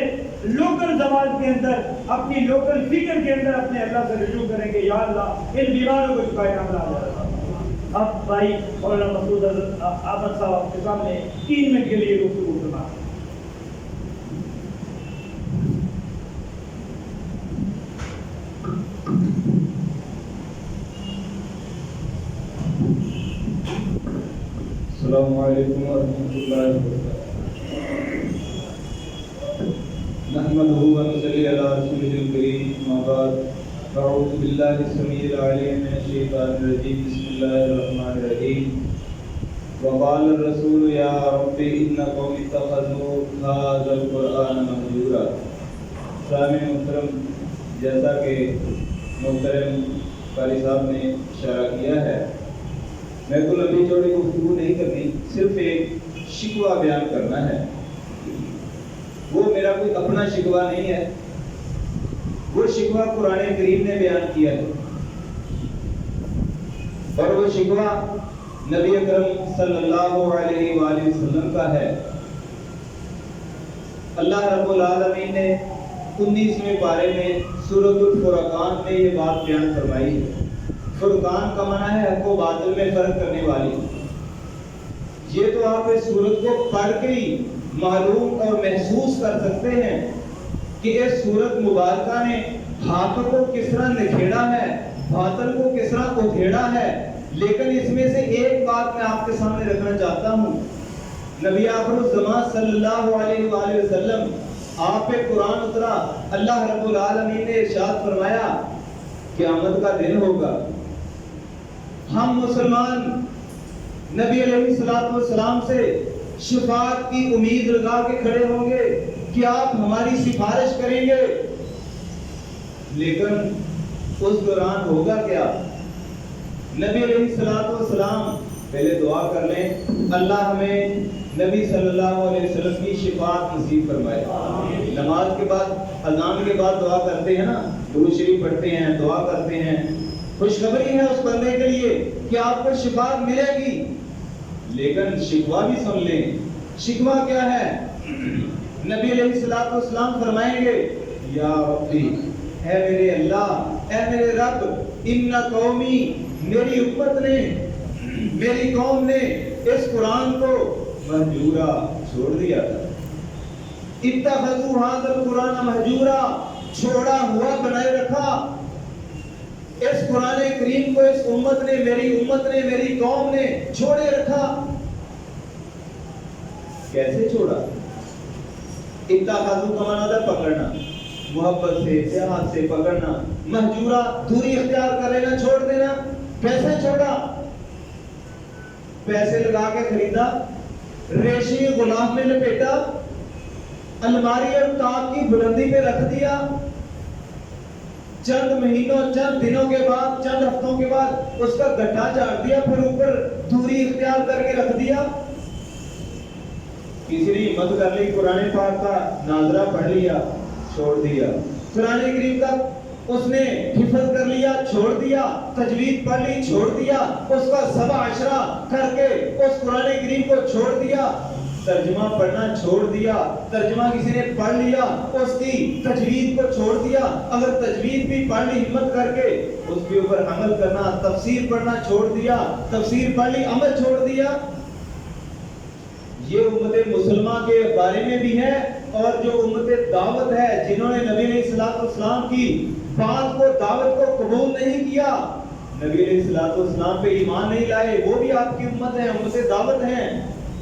لوکل زبان کے اندر، اپنی لوکل فکر کے اندر اپنے اللہ سے رجوع کریں گے، یا اللہ ان بیماروں کو شفائے کاملہ عطا فرما۔ اب بھائی مولانا مسعود احمد صاحب آپ کے سامنے 3 منٹ کے لیے گفتگو فرمائیں۔ السلام علیکم ورحمۃ اللہ وبرکاتہ۔ نحمده ونصلي على رسوله الكريم، اما بعد، اعوذ باللہ السمیع العلیم من الشیطان الرجیم، بسم اللہ الرحمن الرحیم۔ وقال الرسول یا رب ان قوم اتخذوا هذا القرآن مهجورا۔ سامع محترم، جیسا کہ محترم قاری صاحب نے اشارہ کیا ہے، میں کو لمبی چوڑی گفتگو نہیں کرنی، صرف ایک شکوہ بیان کرنا ہے۔ وہ میرا کوئی اپنا شکوہ نہیں ہے، وہ شکوہ قرآن کریم نے بیان کیا ہے، اور وہ شکوہ نبی اکرم صلی اللہ علیہ وآلہ وسلم کا ہے۔ اللہ رب العالمین نے 19ویں پارے میں سورۃ الفرقان میں یہ بات بیان فرمائی ہے۔ فرقان کا معنی ہے حق و باطل میں فرق کرنے والی۔ یہ تو آپ اس سورت کو پڑھ کے ہی معلوم اور محسوس کر سکتے ہیں کہ اس سورت مبارکہ نے حق کو کس طرح نکھیڑا ہے، باطل کو کس طرح ادھیڑا ہے۔ لیکن اس میں سے ایک بات میں آپ کے سامنے رکھنا چاہتا ہوں، نبی آخر الزمان صلی اللہ علیہ وآلہ وسلم آپ پہ قرآن اترا، اللہ رب العالمین نے ارشاد فرمایا قیامت کا دن ہوگا، ہم مسلمان نبی علیہ السلام سے شفاعت کی امید لگا کے کھڑے ہوں گے کہ آپ ہماری سفارش کریں گے، لیکن اس دوران ہوگا کیا؟ نبی علیہ السلام پہلے دعا کر لیں، اللہ ہمیں نبی صلی اللہ علیہ وسلم کی شفاعت نصیب فرمائے۔ نماز کے بعد، اذان کے بعد دعا کرتے ہیں نا، درود شریف پڑھتے ہیں، دعا کرتے ہیں، خوشخبری ہے اس بندے کے لیے کہ آپ کو شفاعت ملے گی۔ لیکن شکوہ بھی سن لیں، شکوہ کیا ہے؟ نبی علیہ السلام فرمائیں گے یا ربی، اے میرے اللہ، اے میرے رب، ان قومی، میری امت نے، میری قوم نے اس قرآن کو مہجورا چھوڑ دیا تھا۔ اتخذوا هذا القرآن مہجورا، چھوڑا ہوا بنائے رکھا۔ اس قرآن کریم کو اس امت نے، میری امت نے، میری قوم نے چھوڑے رکھا۔ کیسے چھوڑا؟ اتخذوا کا معنی ہے پکڑنا، محبت سے پیار سے پکڑنا. مہجورہ دوری اختیار کر لینا, چھوڑ دینا. کیسے چھوڑا؟ پیسے لگا کے خریدا, ریشمی غلاف میں لپیٹا, الماری اور تاق کی بلندی پہ رکھ دیا. چند مہینوں, چند دنوں کے بعد, چند ہفتوں کے بعد اس کا گٹھا جھاڑ دیا, پھر اوپر دوری اختیار کر کے رکھ دیا. کسی نے ہمت کر لی, قرآن پاک کا ناظرہ پڑھ لیا, چھوڑ دیا. قرآن کریم کا اس نے حفظ کر لیا, چھوڑ دیا. تجوید پڑھ لی, چھوڑ دیا. اس کا سبع عشرہ کر کے اس قرآن کریم کو چھوڑ دیا. ترجمہ پڑھنا چھوڑ دیا. ترجمہ کسی نے پڑھ لیا, اس کی تجوید کو چھوڑ دیا. اگر تجوید بھی پڑھ لی ہمت کر کے, اس کے اوپر عمل کرنا, تفسیر پڑھنا چھوڑ دیا. تفسیر پڑھ لی, عمل چھوڑ دیا. یہ امت مسلمہ کے بارے میں بھی ہے. اور جو امت دعوت ہے, جنہوں نے نبی علیہ الصلوۃ والسلام کی بات کو, دعوت کو قبول نہیں کیا, نبی علیہ الصلوۃ والسلام پہ ایمان نہیں لائے, وہ بھی آپ کی امت ہے, امت دعوت ہیں.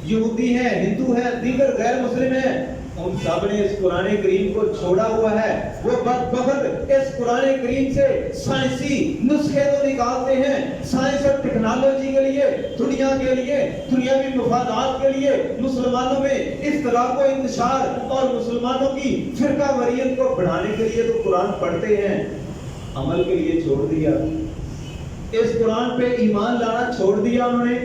یہودی ہیں, ہندو ہیں, دیگر غیر مسلم ہیں, ان سب نے اس قرآن کریم کو چھوڑا ہوا ہے. وہ بدبخت اس قرآن کریم سے سائنسی نسخے تو نکالتے ہیں, سائنس اور ٹیکنالوجی کے لیے, دنیا کے لیے, دنیاوی مفادات کے لیے, مسلمانوں میں اختلاف و انتشار اور مسلمانوں کی فرقہ واریت کو بڑھانے کے لیے تو قرآن پڑھتے ہیں, عمل کے لیے چھوڑ دیا. اس قرآن پہ ایمان لانا چھوڑ دیا انہوں نے.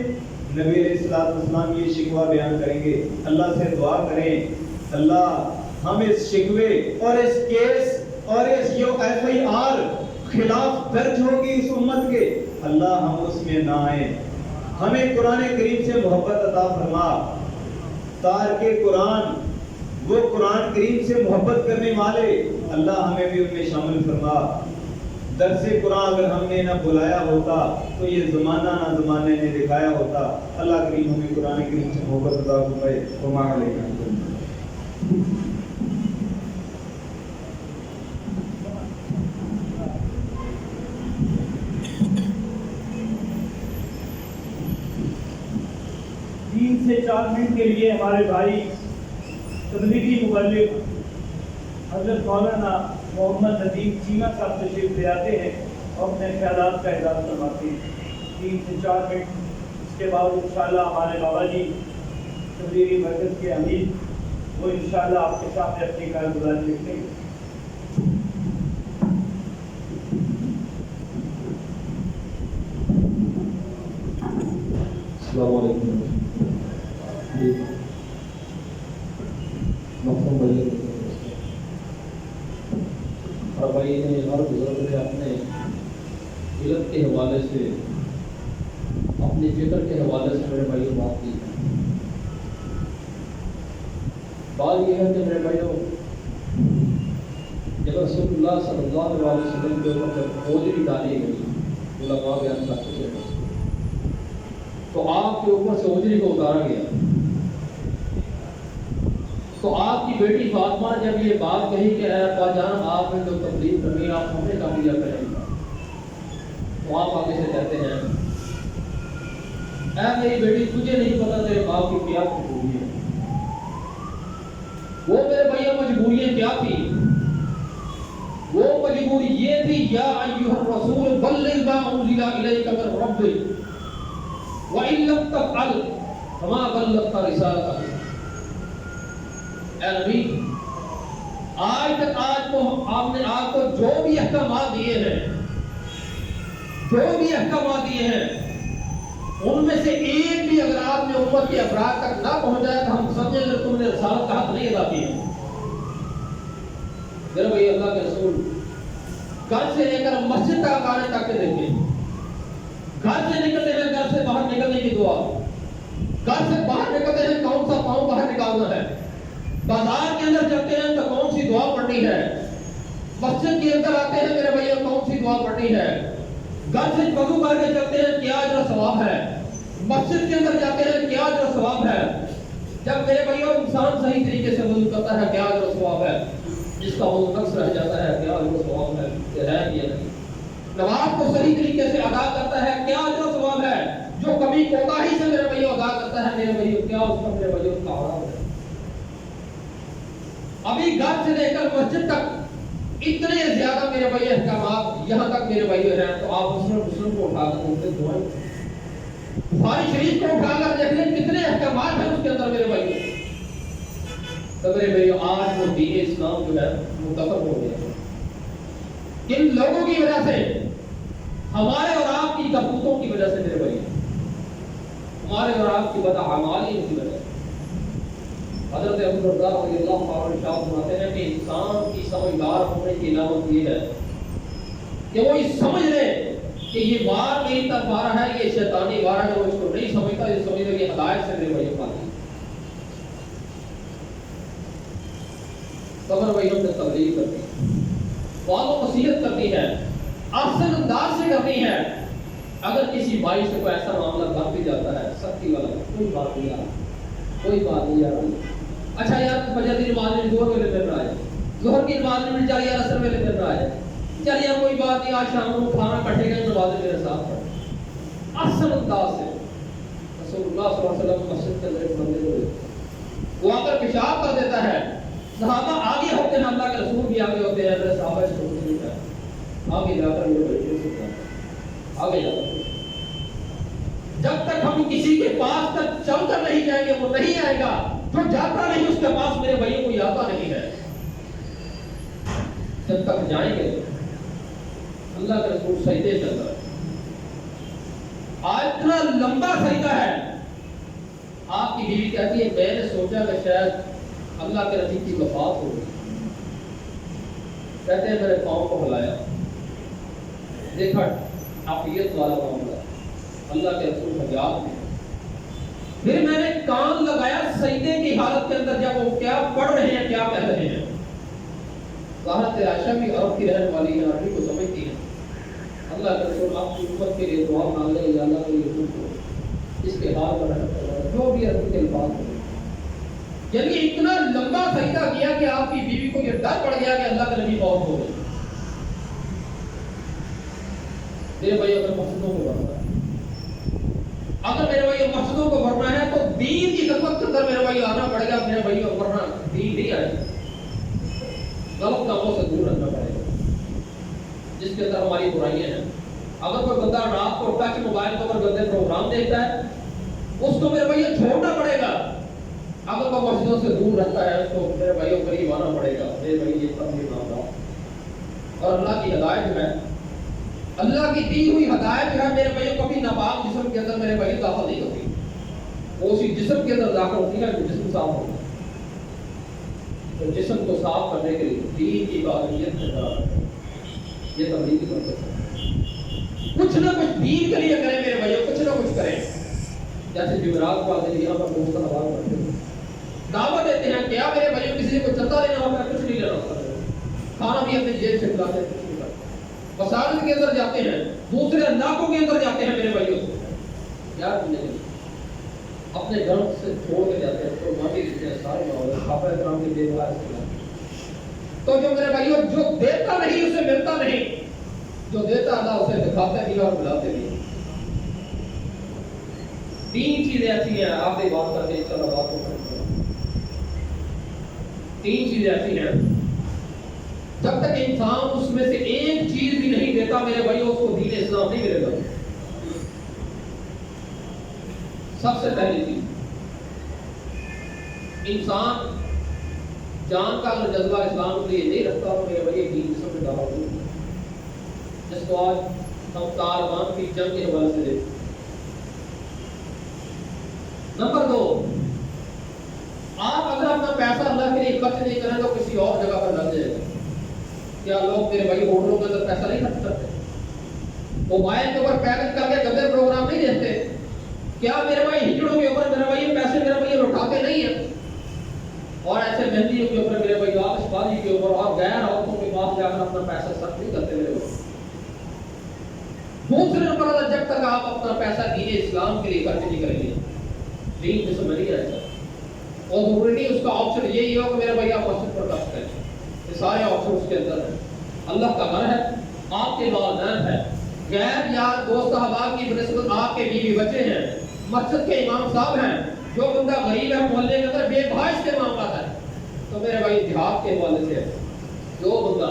نبی علیہ الصلوۃ والسلام یہ شکوہ بیان کریں گے. اللہ سے دعا کریں, اللہ ہم اس شکوے اور اس کیس اور اس FIR خلاف درج ہوگی اس امت کے, اللہ ہم اس میں نہ آئیں. ہمیں قرآن کریم سے محبت عطا فرما. تارک قرآن, وہ قرآن کریم سے محبت کرنے والے, اللہ ہمیں بھی ان میں شامل فرما. درس قرآن اگر ہم نے نہ بلایا ہوتا تو یہ زمانہ نہ زمانے نے دکھایا ہوتا. اللہ کریم ہمیں قرآن کریم سے محبت عطا فرمائے. وما علینا تین سے 4 منٹ کے لیے ہمارے بھائی تبلیغی مبلغ حضرت مولانا محمد ندیم چیمہ صاحب تشریف لے آتے ہیں اور اپنے خیالات کا اظہار فرماتے ہیں. 3 سے 4 منٹ. اس کے بعد انشاءاللہ ہمارے بابا جی تبلیغی مرکز کے امیر, وہ انشاءاللہ آپ کے سامنے اپنی کارگزاری لکھیں گے. السلام علیکم. اور بھائی نے ہر بزرگ نے اپنے علم کے حوالے سے, اپنی فکر کے حوالے سے میرے بھائیوں بات کی. بات یہ ہے کہ میرے بھائیوں, جب رسول اللہ صلی اللہ علیہ وسلم کے اوپر جب اوجری ڈالی گئی, علماء بیان کر چکے ہیں, تو آپ کے اوپر سے اوجری کو اتارا گیا. تو آپ کی بیٹی فاطمہ نے جب یہ بات کہی کہ اے ابا جان, آپ نے جو تبلیغ کرنی آپ ہمیں کر دیا کریں, تو آپ آگے سے کہتے ہیں اے میری بیٹی, تجھے نہیں پتا تیرے باپ کی کیا مجبوری ہے. وہ میرے بھیا مجبوریاں کیا تھی؟ وہ مجبوری یہ تھی, یا ایھا الرسول بلغ ما انزل الیک من ربک وان لم تفعل فما بلغت رسالتہ. اے نبی, آج تک آپ نے آپ کو جو بھی احکامات دیے ہیں, ان میں سے ایک بھی اگر آپ نے امت کے افراد تک نہ پہنچایا تو ہم سمجھیں کہ تم نے رسالت کا حق نہیں ادا کیا. میرے بھائی, اللہ کے رسول گھر سے لے کر مسجد تک آنے تک کے دیکھیں, گھر سے نکلتے ہیں, گھر سے باہر نکلنے کی دعا, گھر سے باہر نکلتے ہیں کون سا پاؤں باہر نکالنا ہے, بازار کے اندر چلتے ہیں تو کون سی دعا پڑھنی ہے, مسجد کے اندر آتے ہیں میرے بھائی کون سی دعا پڑھنی ہے, گھر سے وضو کر کے چلتے ہیں کیا اجر و ثواب ہے, مسجد کے اندر جاتے ہیں کیا اجر و ثواب ہے, جب میرے بھائیوں انسان صحیح طریقے سے وضو کرتا ہے کیا اجر و ثواب ہے, جس کا وضو نقص رہ جاتا ہے کیا اجر و ثواب ہے, یہ ہے یا نہیں, نماز کو صحیح طریقے سے ادا کرتا ہے کیا اجر و ثواب ہے, جو کمی کوتاہی سے میرے بھائیوں ادا کرتا ہے میرے بھائیوں کیا اس کا میرے بھائیوں کا عذاب ہے. ابھی گھر سے لے کر مسجد تک اتنے زیادہ میرے بھائی احکامات یہاں تک میرے بھائی ہیں، تو آپ مسلم کو اٹھا کر ان سے دعائیں بخاری شریف کو اٹھا کر دیکھ لیں کتنے احکامات ہیں اس کے اندر میرے بھائی. تو میرے بھائی آج وہ دین اسلام جو ہے وہ دفن ہو گیا. ان لوگوں کی وجہ سے، ہمارے اور آپ کی کرتوتوں کی وجہ سے میرے بھائی، ہمارے اور آپ کی بدعمالی کی وجہ سے. حضرت ابو درداء رضی اللہ عنہ ارشاد فرماتے ہیں کہ انسان کی سمجھدار ہونے کی علامت یہ ہے کہ وہ یہ سمجھ لے کہ یہ وار میری طرف آ رہا ہے، یہ شیطانی وار ہے. وہ اس کو نہیں سمجھتا، یہ سمجھ لے کہ ہدایت سے میرے بھائی پاتی. خبر بھائی ہم نے تبلیغ کرنی ہے، وعظ و نصیحت کرنی ہے، احسن انداز سے کرنی ہے. اگر کسی بھائی سے کوئی ایسا معاملہ بن بھی جاتا ہے سختی والا، کوئی بات نہیں یار، کوئی بات نہیں یار. اچھا یار فجر کی نماز میں زہر ویلے پھر رہا ہے، ظہر کی نماز میں چل یار اثر ویلے پھر رہا ہے، چل یار کوئی بات نہیں، آج شام کو کھانا کٹے گا نماز میرے ساتھ پڑھ. احسن انداز سے رسول اللہ صلی اللہ علیہ وسلم مسجد کے اندر ایک بندے کو وہ آ کر پیشاب کر دیتا ہے. صحابہ آگے ہوتے ہیں، اللہ کے رسول بھی آگے ہوتے ہیں. میرے صحابہ اس کو نہیں ہے، آگے جا کر یہ بیٹھے سکتا ہے، آگے جا کر جب تک ہم کسی کے پاس تک چل کر نہیں جائیں گے وہ نہیں آئے گا. جو جاتا نہیں اس کے پاس میرے بھائیوں کو آتا نہیں ہے. جب تک جائیں گے اللہ کا رسول سجدے چل رہا ہے، آج اتنا لمبا سجدہ ہے. آپ کی بیوی کہتی ہے میں نے سوچا کہ شاید اللہ کے نبی کی وفات ہوگی. کہتے ہیں میرے پاؤں کو ہلایا، دیکھا عافیت والا معاملہ، اللہ کے رسول حجاب میں. پھر میں نے کان لگایا سجدے کی حالت کے اندر جب وہ کیا پڑھ رہے ہیں، کیا کہہ رہے ہیں. ظاہر عائشہ بھی عرب کی رہنے والی ہے، عربی کو سمجھتی ہے. اللہ کے رسول آپ کی امت کے لیے دعا مانگ لے یا اللہ کے لیے کو اس کے حال پر رحمت کرے، جو بھی عربی کے الفاظ ہیں. یعنی اتنا لمبا سجدہ کیا کہ آپ کی بیوی کو یہ ڈر پڑ گیا کہ اللہ کے نبی موت ہو گئی. میرے بھائی اگر مسجدوں کو بھرنا ہے، اگر میرے بھائی مسجدوں کو بھرنا ہے تو دین کی خدمت کے اندر میرے بھائی آنا پڑے گا. میرے بھائی ورنہ دین نہیں آئے گا. غلط کاموں سے دور رہنا پڑے گا جس کے اندر ہماری برائیاں ہیں. اگر کوئی بندہ رات کو ٹچ موبائل پر گندے پروگرام دیکھتا ہے اس کو میرے بھائی چھوڑنا پڑے گا. اگر کوئی مسجدوں سے دور رہتا ہے اس کو میرے بھائیوں قریب آنا پڑے گا. میرے بھائی یہ سب نہیں معاملہ. اور اللہ کی ہدایت جو ہے، اللہ کی دی ہوئی ہدایت جو ہے میرے بھائیوں کبھی ناپاک جسم کے اندر میرے بھائی داخل نہیں ہوتی. وہ اسی جسم کے اندر داخل ہوتی ہے جو جسم صاف ہوتا ہے. تو جسم کو صاف کرنے کے لیے دین کی باقیت یہ تبلیغ کی برکت ہے. کچھ نہ کچھ دین کے لیے کریں میرے بھائیوں، کچھ نہ کچھ کریں. جیسے جمعرات کو آتے یہاں پر دوست حوال کرتے ہیں، دعوت دیتے ہیں. کیا میرے بھائیوں کسی کو چندہ لینا ہوتا ہے؟ کچھ نہیں لینا ہوتا ہے. کھانا بھی اپنی جیب سے کھلاتے ہیں. مساجد کے اندر جاتے ہیں، دوسرے علاقوں کے اندر جاتے ہیں میرے بھائیوں. یار نہیں اپنے گھر سے چھوڑ کے جاتے ہیں تو ماں بھی دیتے ہیں سارے معاملے صحابہ کرام کے دیکھ رہا ہے. تو جو میرے بھائیوں جو دیتا نہیں اسے ملتا نہیں، جو دیتا اللہ اسے دکھاتے بھی اور بلاتے بھی. تین چیزیں ایسی ہیں، آپ نے بات کرتے ہیں انشاءاللہ بات کو کریں. تین چیزیں ایسی ہیں جب تک انسان اس میں سے ایک چیز بھی نہیں دیتا میرے بھائیوں اس کو دین اسلام نہیں ملے گا. سب سے پہلی چیز، انسان جان کا اگر جذبہ اسلام کے لیے نہیں رکھتا تو میرے بھائی دین جسم میں دعوت نہیں. جس کو آج ہم طالبان کی جنگ کے حوالے سے دیکھتے. نمبر دو، آپ اگر اپنا پیسہ اللہ کے لیے خرچ نہیں کریں تو کسی اور جگہ پر لگ جائے گا. کیا لوگ میرے بھائی ہوٹلوں کے اندر پیسہ نہیں خرچ کرتے؟ موبائل کے اوپر پیکج کر کے گندے پروگرام نہیں دیکھتے؟ کیا میرے بھائی ہجڑوں کے اوپر میرے بھائی پیسے میرے بھائی لوٹاتے نہیں ہیں؟ اور ایسے مہندیوں کے اوپر میرے بھائی آتش بازی کے اوپر اور غیر عورتوں کے پاس جا کر اپنا پیسہ خرچ نہیں کرتے میرے بھائی. دوسرے نمبر پر جب تک آپ اپنا پیسہ دین اسلام کے لیے خرچ نہیں کریں گے دین جسم میں نہیں رہتا. اور ضروری اس کا آپشن یہی ہو کہ میرے بھائی آپ مسجد پر خرچ کریں. یہ سارے آپشن اس کے اندر ہیں. اللہ کا گھر ہے، آپ کے والدین ہیں، غیر یار دوست احباب کی بنسبت آپ کے بیوی بچے ہیں، مسجد کے امام صاحب ہیں. جو بندہ غریب ہے محلے کے اندر بے بھاش کے معاملات ہے تو میرے بھائی جہاد کے حوالے سے جو بندہ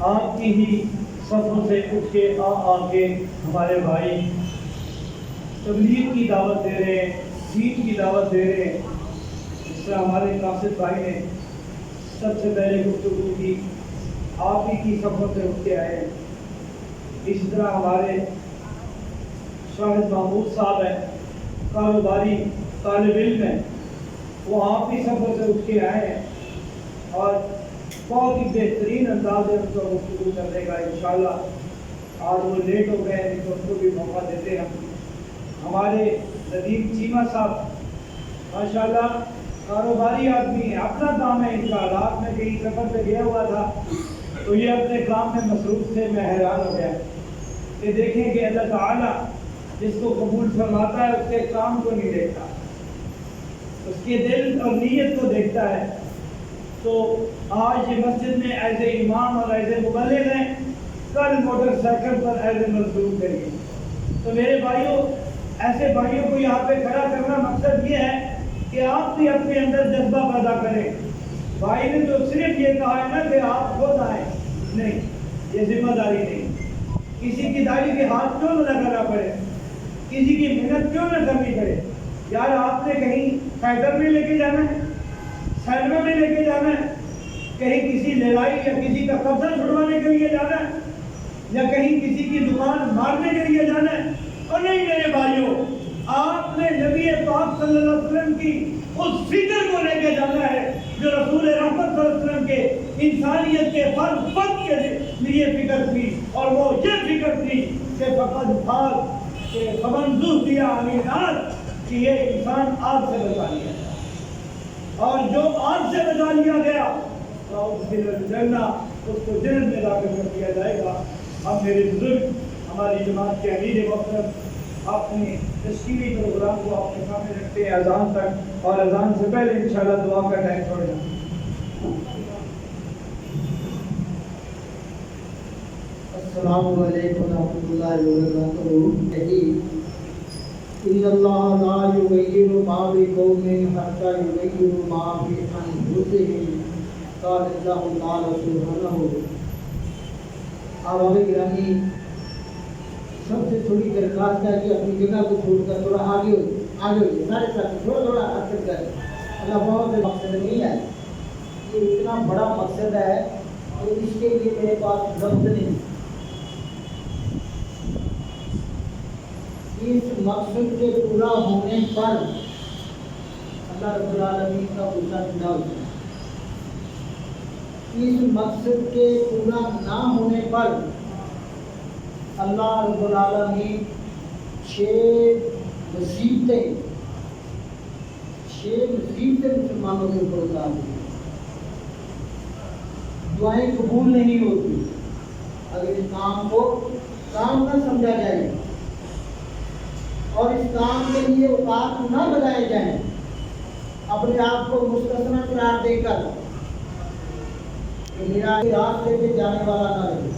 آپ کی ہی صفوں سے اٹھ کے آ کے ہمارے بھائی تبلیغ کی دعوت دے رہے ہیں، دین کی دعوت دے رہے ہیں. اس طرح ہمارے قاصد بھائی نے سب سے پہلے گفتگو کی، آپ ہی کی صفوں سے اٹھ کے آئے. اسی طرح ہمارے شاہد محمود صاحب ہیں، کاروباری طالب علم ہیں، وہ آپ ہی صفوں سے اٹھ کے آئے ہیں اور بہت ہی بہترین انداز ہے ان کو گفتگو کرنے کا. انشاءاللہ آج وہ لیٹ ہو گئے ہیں تو ان کو بھی موقع دیتے ہیں. ہمارے ندیم چیمہ صاحب ماشاءاللہ کاروباری آدمی ہیں، اپنا کام ہے ان کا. رات میں کہیں سفر پہ گیا ہوا تھا تو یہ اپنے کام میں مصروف تھے. میں حیران ہو گیا کہ دیکھیں کہ اللہ تعالیٰ جس کو قبول فرماتا ہے اس کے کام کو نہیں دیکھتا، اس کے دل اور نیت کو دیکھتا ہے. تو آج یہ مسجد میں ایز اے امام اور ایز اے مبلغ ہیں، کل motor cycle per as a مزدور کریں گے. تو میرے بھائیوں، ایسے بھائیوں کو یہاں پہ کھڑا کرنا مقصد یہ ہے کہ آپ بھی اپنے اندر جذبہ پیدا کریں. بھائی نے تو صرف یہ کہا ہے نا کہ آپ خود آئیں، نہیں، یہ ذمہ داری نہیں. کسی کی داڑھی کے ہاتھ کیوں نہ لگانا پڑے، کسی کی محنت کیوں نہ کرنی پڑے. یار آپ نے کہیں فائدر میں لے کے جانا ہے، سینما میں لے کے جانا ہے، کہیں کسی لڑائی یا کسی کا قبضہ چھڑوانے کے لیے جانا ہے، یا کہیں کسی کی دکان مارنے کے لیے جانا ہے. اور نہیں میرے بھائیوں، آپ نے نبی پاک صلی اللہ علیہ وسلم کی اس فکر کو لے کے جانا ہے جو رسول رحمت صلی اللہ علیہ وسلم کے انسانیت کے فرد کے لیے فکر تھی. اور وہ یہ فکر تھی کہ فقط بھاگ کہ خبنزوح دیا امینات کہ یہ انسان آگ سے بچا لیا جائے، اور جو آگ سے بچا لیا گیا تو اس کو جنت میں داخل کر دیا جائے گا. اب میرے بزرگ ہماری جماعت کے امیر محترم اپنے تشکیلی پروگرام کو اپنے سامنے رکھتے ہیں اذان تک، اور اذان سے پہلے انشاءاللہ دعا کا ٹائم چھوڑنا. السلام علیکم ورحمۃ اللہ وبرکاتہ. ان اللہ لا یغیر ما بقوم حتی یغیروا ما بانفسہم. قال اللہ تعالی سبحانہ. اب ہمیں گرامی سب سے تھوڑی درخواست ہے کہ اپنی جگہ کو چھوڑ کر تھوڑا آگے ہوئے سارے ساتھ تھوڑا حرکت کریں. اللہ بہت مقصد نہیں ہے، یہ اتنا بڑا مقصد ہے کہ اس کے لیے میرے پاس لفظ نہیں. اس مقصد کے پورا ہونے پر اللہ رب العالمین کا غصہ ٹھنڈا ہوتا ہے. اس مقصد کے پورا نہ ہونے پر اللہ رب العالمین 6 مصیبتیں مسلمانوں کے اوپر اتار دی. دعائیں قبول نہیں ہوتی اگر اس کام کو کام نہ سمجھا جائے اور اس کام کے لیے اوقات نہ لگائے جائیں. اپنے آپ کو مستثنا قرار دے کر کہ میرا راستے پہ جانے والا نہ رہے.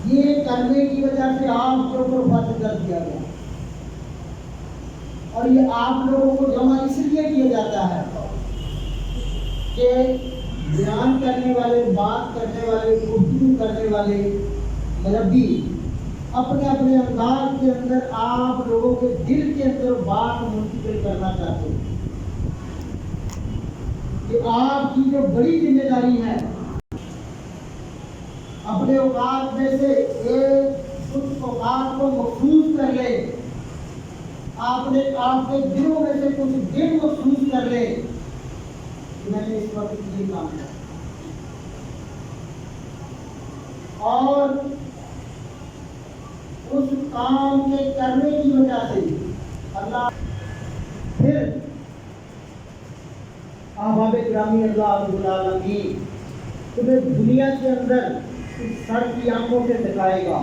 یہ کرنے کی وجہ سے آپ کے اوپر فرض کر دیا گیا، اور یہ آپ لوگوں کو جمع اس لیے کیا جاتا ہے کہ بیان کرنے والے، بات کرنے والے، گفتگو کرنے والے مربی اپنے اپنے انداز کے اندر آپ لوگوں کے دل کے اندر بات منتقل کرنا چاہتے ہیں کہ آپ کی جو بڑی ذمہ داری ہے اپنے اوقات میں سے کچھ اوقات کو مخصوص کر لے. آپ نے آپ کے دلوں میں سے کچھ دن مخصوص کر لے کہ میں نے اس وقت یہ کام کیا، اور اس کام کے کرنے کی وجہ سے اللہ پھر احباب گرامی اللہ رب العالمین تمہیں دنیا کے اندر اس سر کی آنکھوں سے دکھائے گا.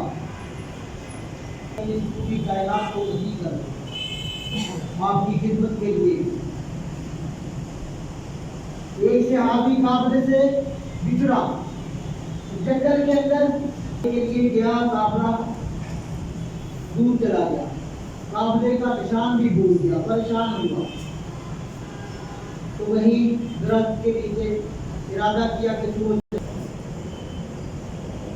اس پوری کائنات کو وہی کر آپ کی خدمت کے لیے. ایک صحابی قافلے سے بچڑا، جنگل کے اندر کے لیے گیا، قافلہ دور چلا گیا، قافلے کا نشان بھی بھول گیا، پریشان ہوا. تو وہیں درخت کے نیچے ارادہ کیا کہ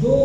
2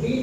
3,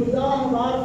50,000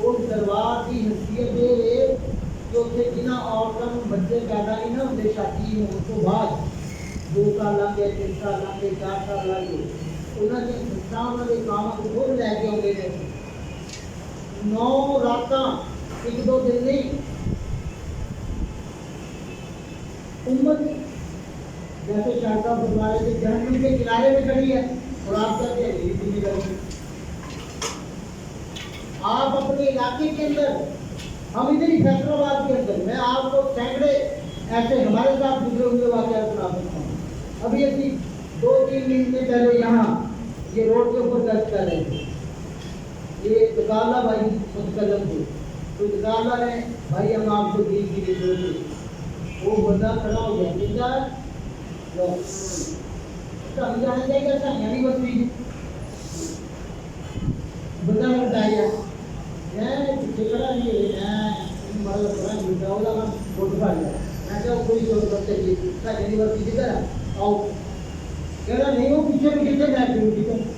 اس دربار کی حیثیت دے کہ اتنے جنہ عورتوں کو بچے پیدا نہیں نہ ہوتے شادی ہونے تو بعد 2 سال لگ گئے 3 سال لگ گئے 4 سال لگ گئے انہوں نے سسٹاں انہوں نے کام کو خود لے کے آتے ہیں 9 راتاں 1-2 دن نہیں امت جیسے شاہدہ فرمائے کہ جہنم کے کنارے میں کھڑی ہے اور آپ کہتے ہیں یہ بھی نہیں آپ اپنے علاقے کے اندر ہم ادھر ہی فیصل آباد کے اندر میں آپ کو سینکڑے ایسے ہمارے ساتھ گزرے ہوئے واقعات سنا سکتا ہوں ابھی ابھی 2-3 مہینے پہلے یہاں یہ روڈ کے اوپر درج کر رہے تھے یہ دکالہ بھائی متکلم تھے تو دکالہ نے بھائی ہم آپ کو دین کی ضرورت ہے وہ بندہ کھڑا ہو گیا جنگا جانے جائے گا سہیاں بستی بندہ بتایا میں پیچھے کھڑا نہیں ہے میں فوٹو پا لیا میں کہا کوئی ضرورت چاہیے سہیاں بستی کدھر ہے آؤ کہہ رہا نہیں وہ پیچھے میں کتنے میں ڈیوٹی کر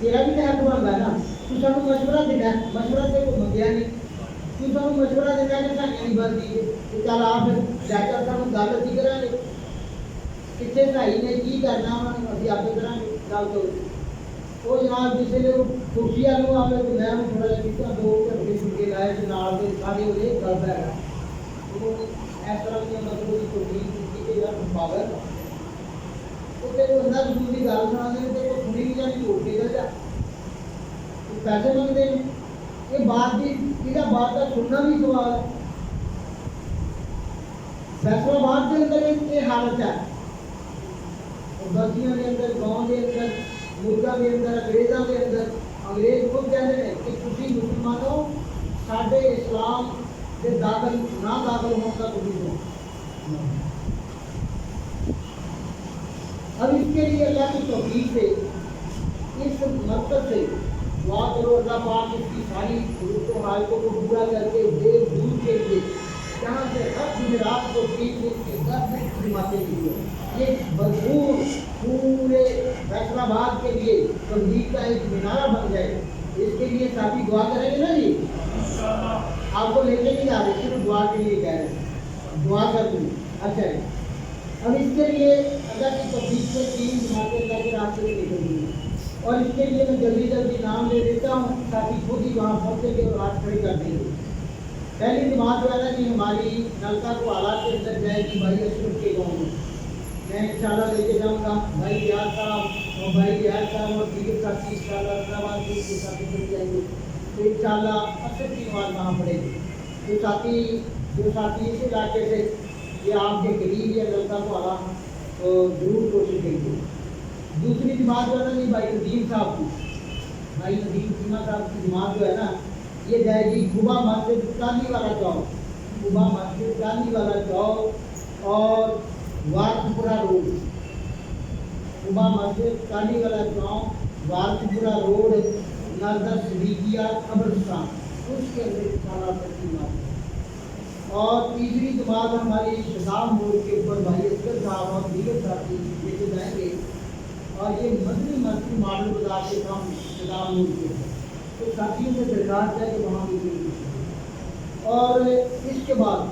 تیرا بھی تو حق بنتا ہے نا تو سانو مشورہ دینا ہے مشورہ سے کوئی منگیا نہیں تو سانو مشورہ دینا ہے کہ سہیاں نہیں بنتی ہے چل آپ جا کر سانو گل کی کریں گے کتنے بھائی نے کی کرنا ابھی آپ کریں گے گل تو وہ جناب جسے کرسی والوں آئے تو میں تھوڑا جہا کتا 2 گھنٹے چھٹے لائے تو نال کے سارے وہ گل ہے اس طرح کی مطلب کی کوشش کی کہ یار پاگل تو تیرے بندہ رسول کی گل سنا دے تو سنی نہیں جانی چھوڑ کے چل جا پیسے منگتے ہیں یہ بات بھی یہ بات کا سننا بھی سوال ہے فیصلہ آباد کے اندر یہ حالت ہے بستیاں کے اندر گاؤں کے اندر ملکوں کے اندر انگریزوں کے اندر انگریز خود کہتے ہیں کہ تسی مسلمانوں ساڈے اسلام کے داخل نہ داخل ہونے کا کوشش ہو اب اس کے لیے اللہ کی توفیق سے اس مقصد سے دعا کرو اللہ پاک اس کی ساری ضرورتوں حاجتوں کو پورا کر کے دیر دور کے لیے جہاں سے ہر جمعرات کو 3 دن کے 10 منٹ خدماتیں کی یہ بھرپور پورے فیصل آباد کے لیے تبلیغ کا ایک مینارہ بن جائے اس کے لیے ساتھی دعا کریں گے نا جی آپ کو لے کے نہیں آ رہے صرف دعا کے لیے کہہ رہے ہیں دعا کر دوں اچھا اب اس کے لیے اللہ کی تبلیغ سے 3 جماعتیں اللہ کے راستے میں نکل گئی اور اس کے لیے میں جلدی جلدی نام لے دیتا ہوں تاکہ خود ہی وہاں پہنچے کے اور ہاتھ کھڑی کر دیں گے پہلی جماعت جو ہے نا کہ ہماری نلکا کو آلات کے اندر جائے گی بھائی اشرف کے گاؤں میں انشاءاللہ لے کے جاؤں گا بھائی ریاض صاحب اور بھائی ریاض صاحب اور دیگر ساتھی انشاءاللہ رضا کے ساتھی مل جائیں گے تو انشاءاللہ اثر کی نماز وہاں پڑے گی جو ساتھی اس علاقے سے یہ آپ کے قریب یا نلکا کو آلہ تو ضرور کوشش کریں گے دوسری جماعت جو ہے نا بھائی ندیم صاحب کی بھائی ندیم سیما صاحب کی جماعت جو ہے نا یہ جائے گی کھبا مسجد گاندھی والا چوک کھبا مسجد گاندھی والا چوک اور وارتپورہ روڈ کھبا مسجد گاندھی والا چوک وارتپورہ روڈ نظر صدیقیہ قبرستان اس کے اندر انشاءاللہ تقسیمات اور تیسری جماعت ہماری شدام موڑ کے اوپر بھائی اصغر صاحب اور دیگر ساتھی لے کے جائیں گے اور یہ مدنی مسجد ماڈل بازار کے کام شدام موڑ کے تو ساتھیوں سے درخواست ہے کہ وہاں بھی اور اس کے بعد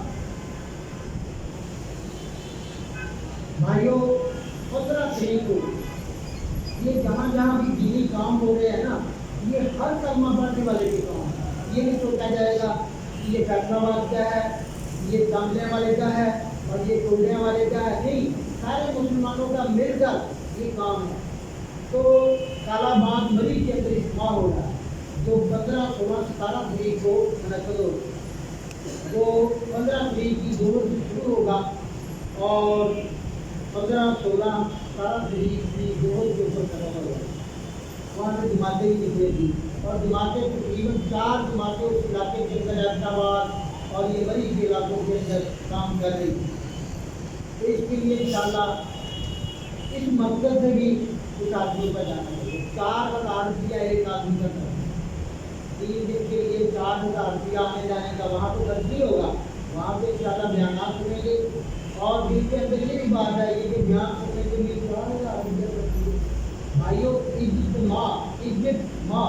بھائیوں 15 تاریخ کو یہ جہاں جہاں بھی دینی کام ہو رہے ہیں نا یہ ہر کلمہ پڑھنے والے کے کام ہے یہ نہیں سوچا جائے گا کہ یہ فیصلہ آباد کا ہے یہ داملے والے کا ہے اور یہ ٹولے والے کا ہے نہیں سارے مسلمانوں کا مل کر یہ کام ہے تو کالا باغ مری کے اندر اجتماع ہو رہا ہے جو 15 16 17 تاریخ کو منعقد ہو وہ 15 تاریخ کی دونوں سے شروع ہوگا اور 15 16 17 تاریخ کی دونوں کے اوپر ختم ہوگا وہاں سے جماعتیں بھی نکلے گی اور جماعتیں تقریباً 4 جماعتیں اس علاقے کے اندر فیصل آباد اور یہ مری کے علاقوں کے اندر کام کر رہی تو اس کے لیے انشاءاللہ اس مقصد سے بھی کچھ آدمیوں کا جانا ہے 4,000 روپیہ ایک آدمی کا کرنا 3 دن کے لیے 4,000 روپیہ آنے جانے کا وہاں تو خرچ نہیں ہوگا وہاں پہ انشاءاللہ بیانات سنیں گے اور دل کے اندر یہ بھی بات آئے گی کہ بیان سننے کے لیے 4,000 روپیہ بھائیوں عزت ماں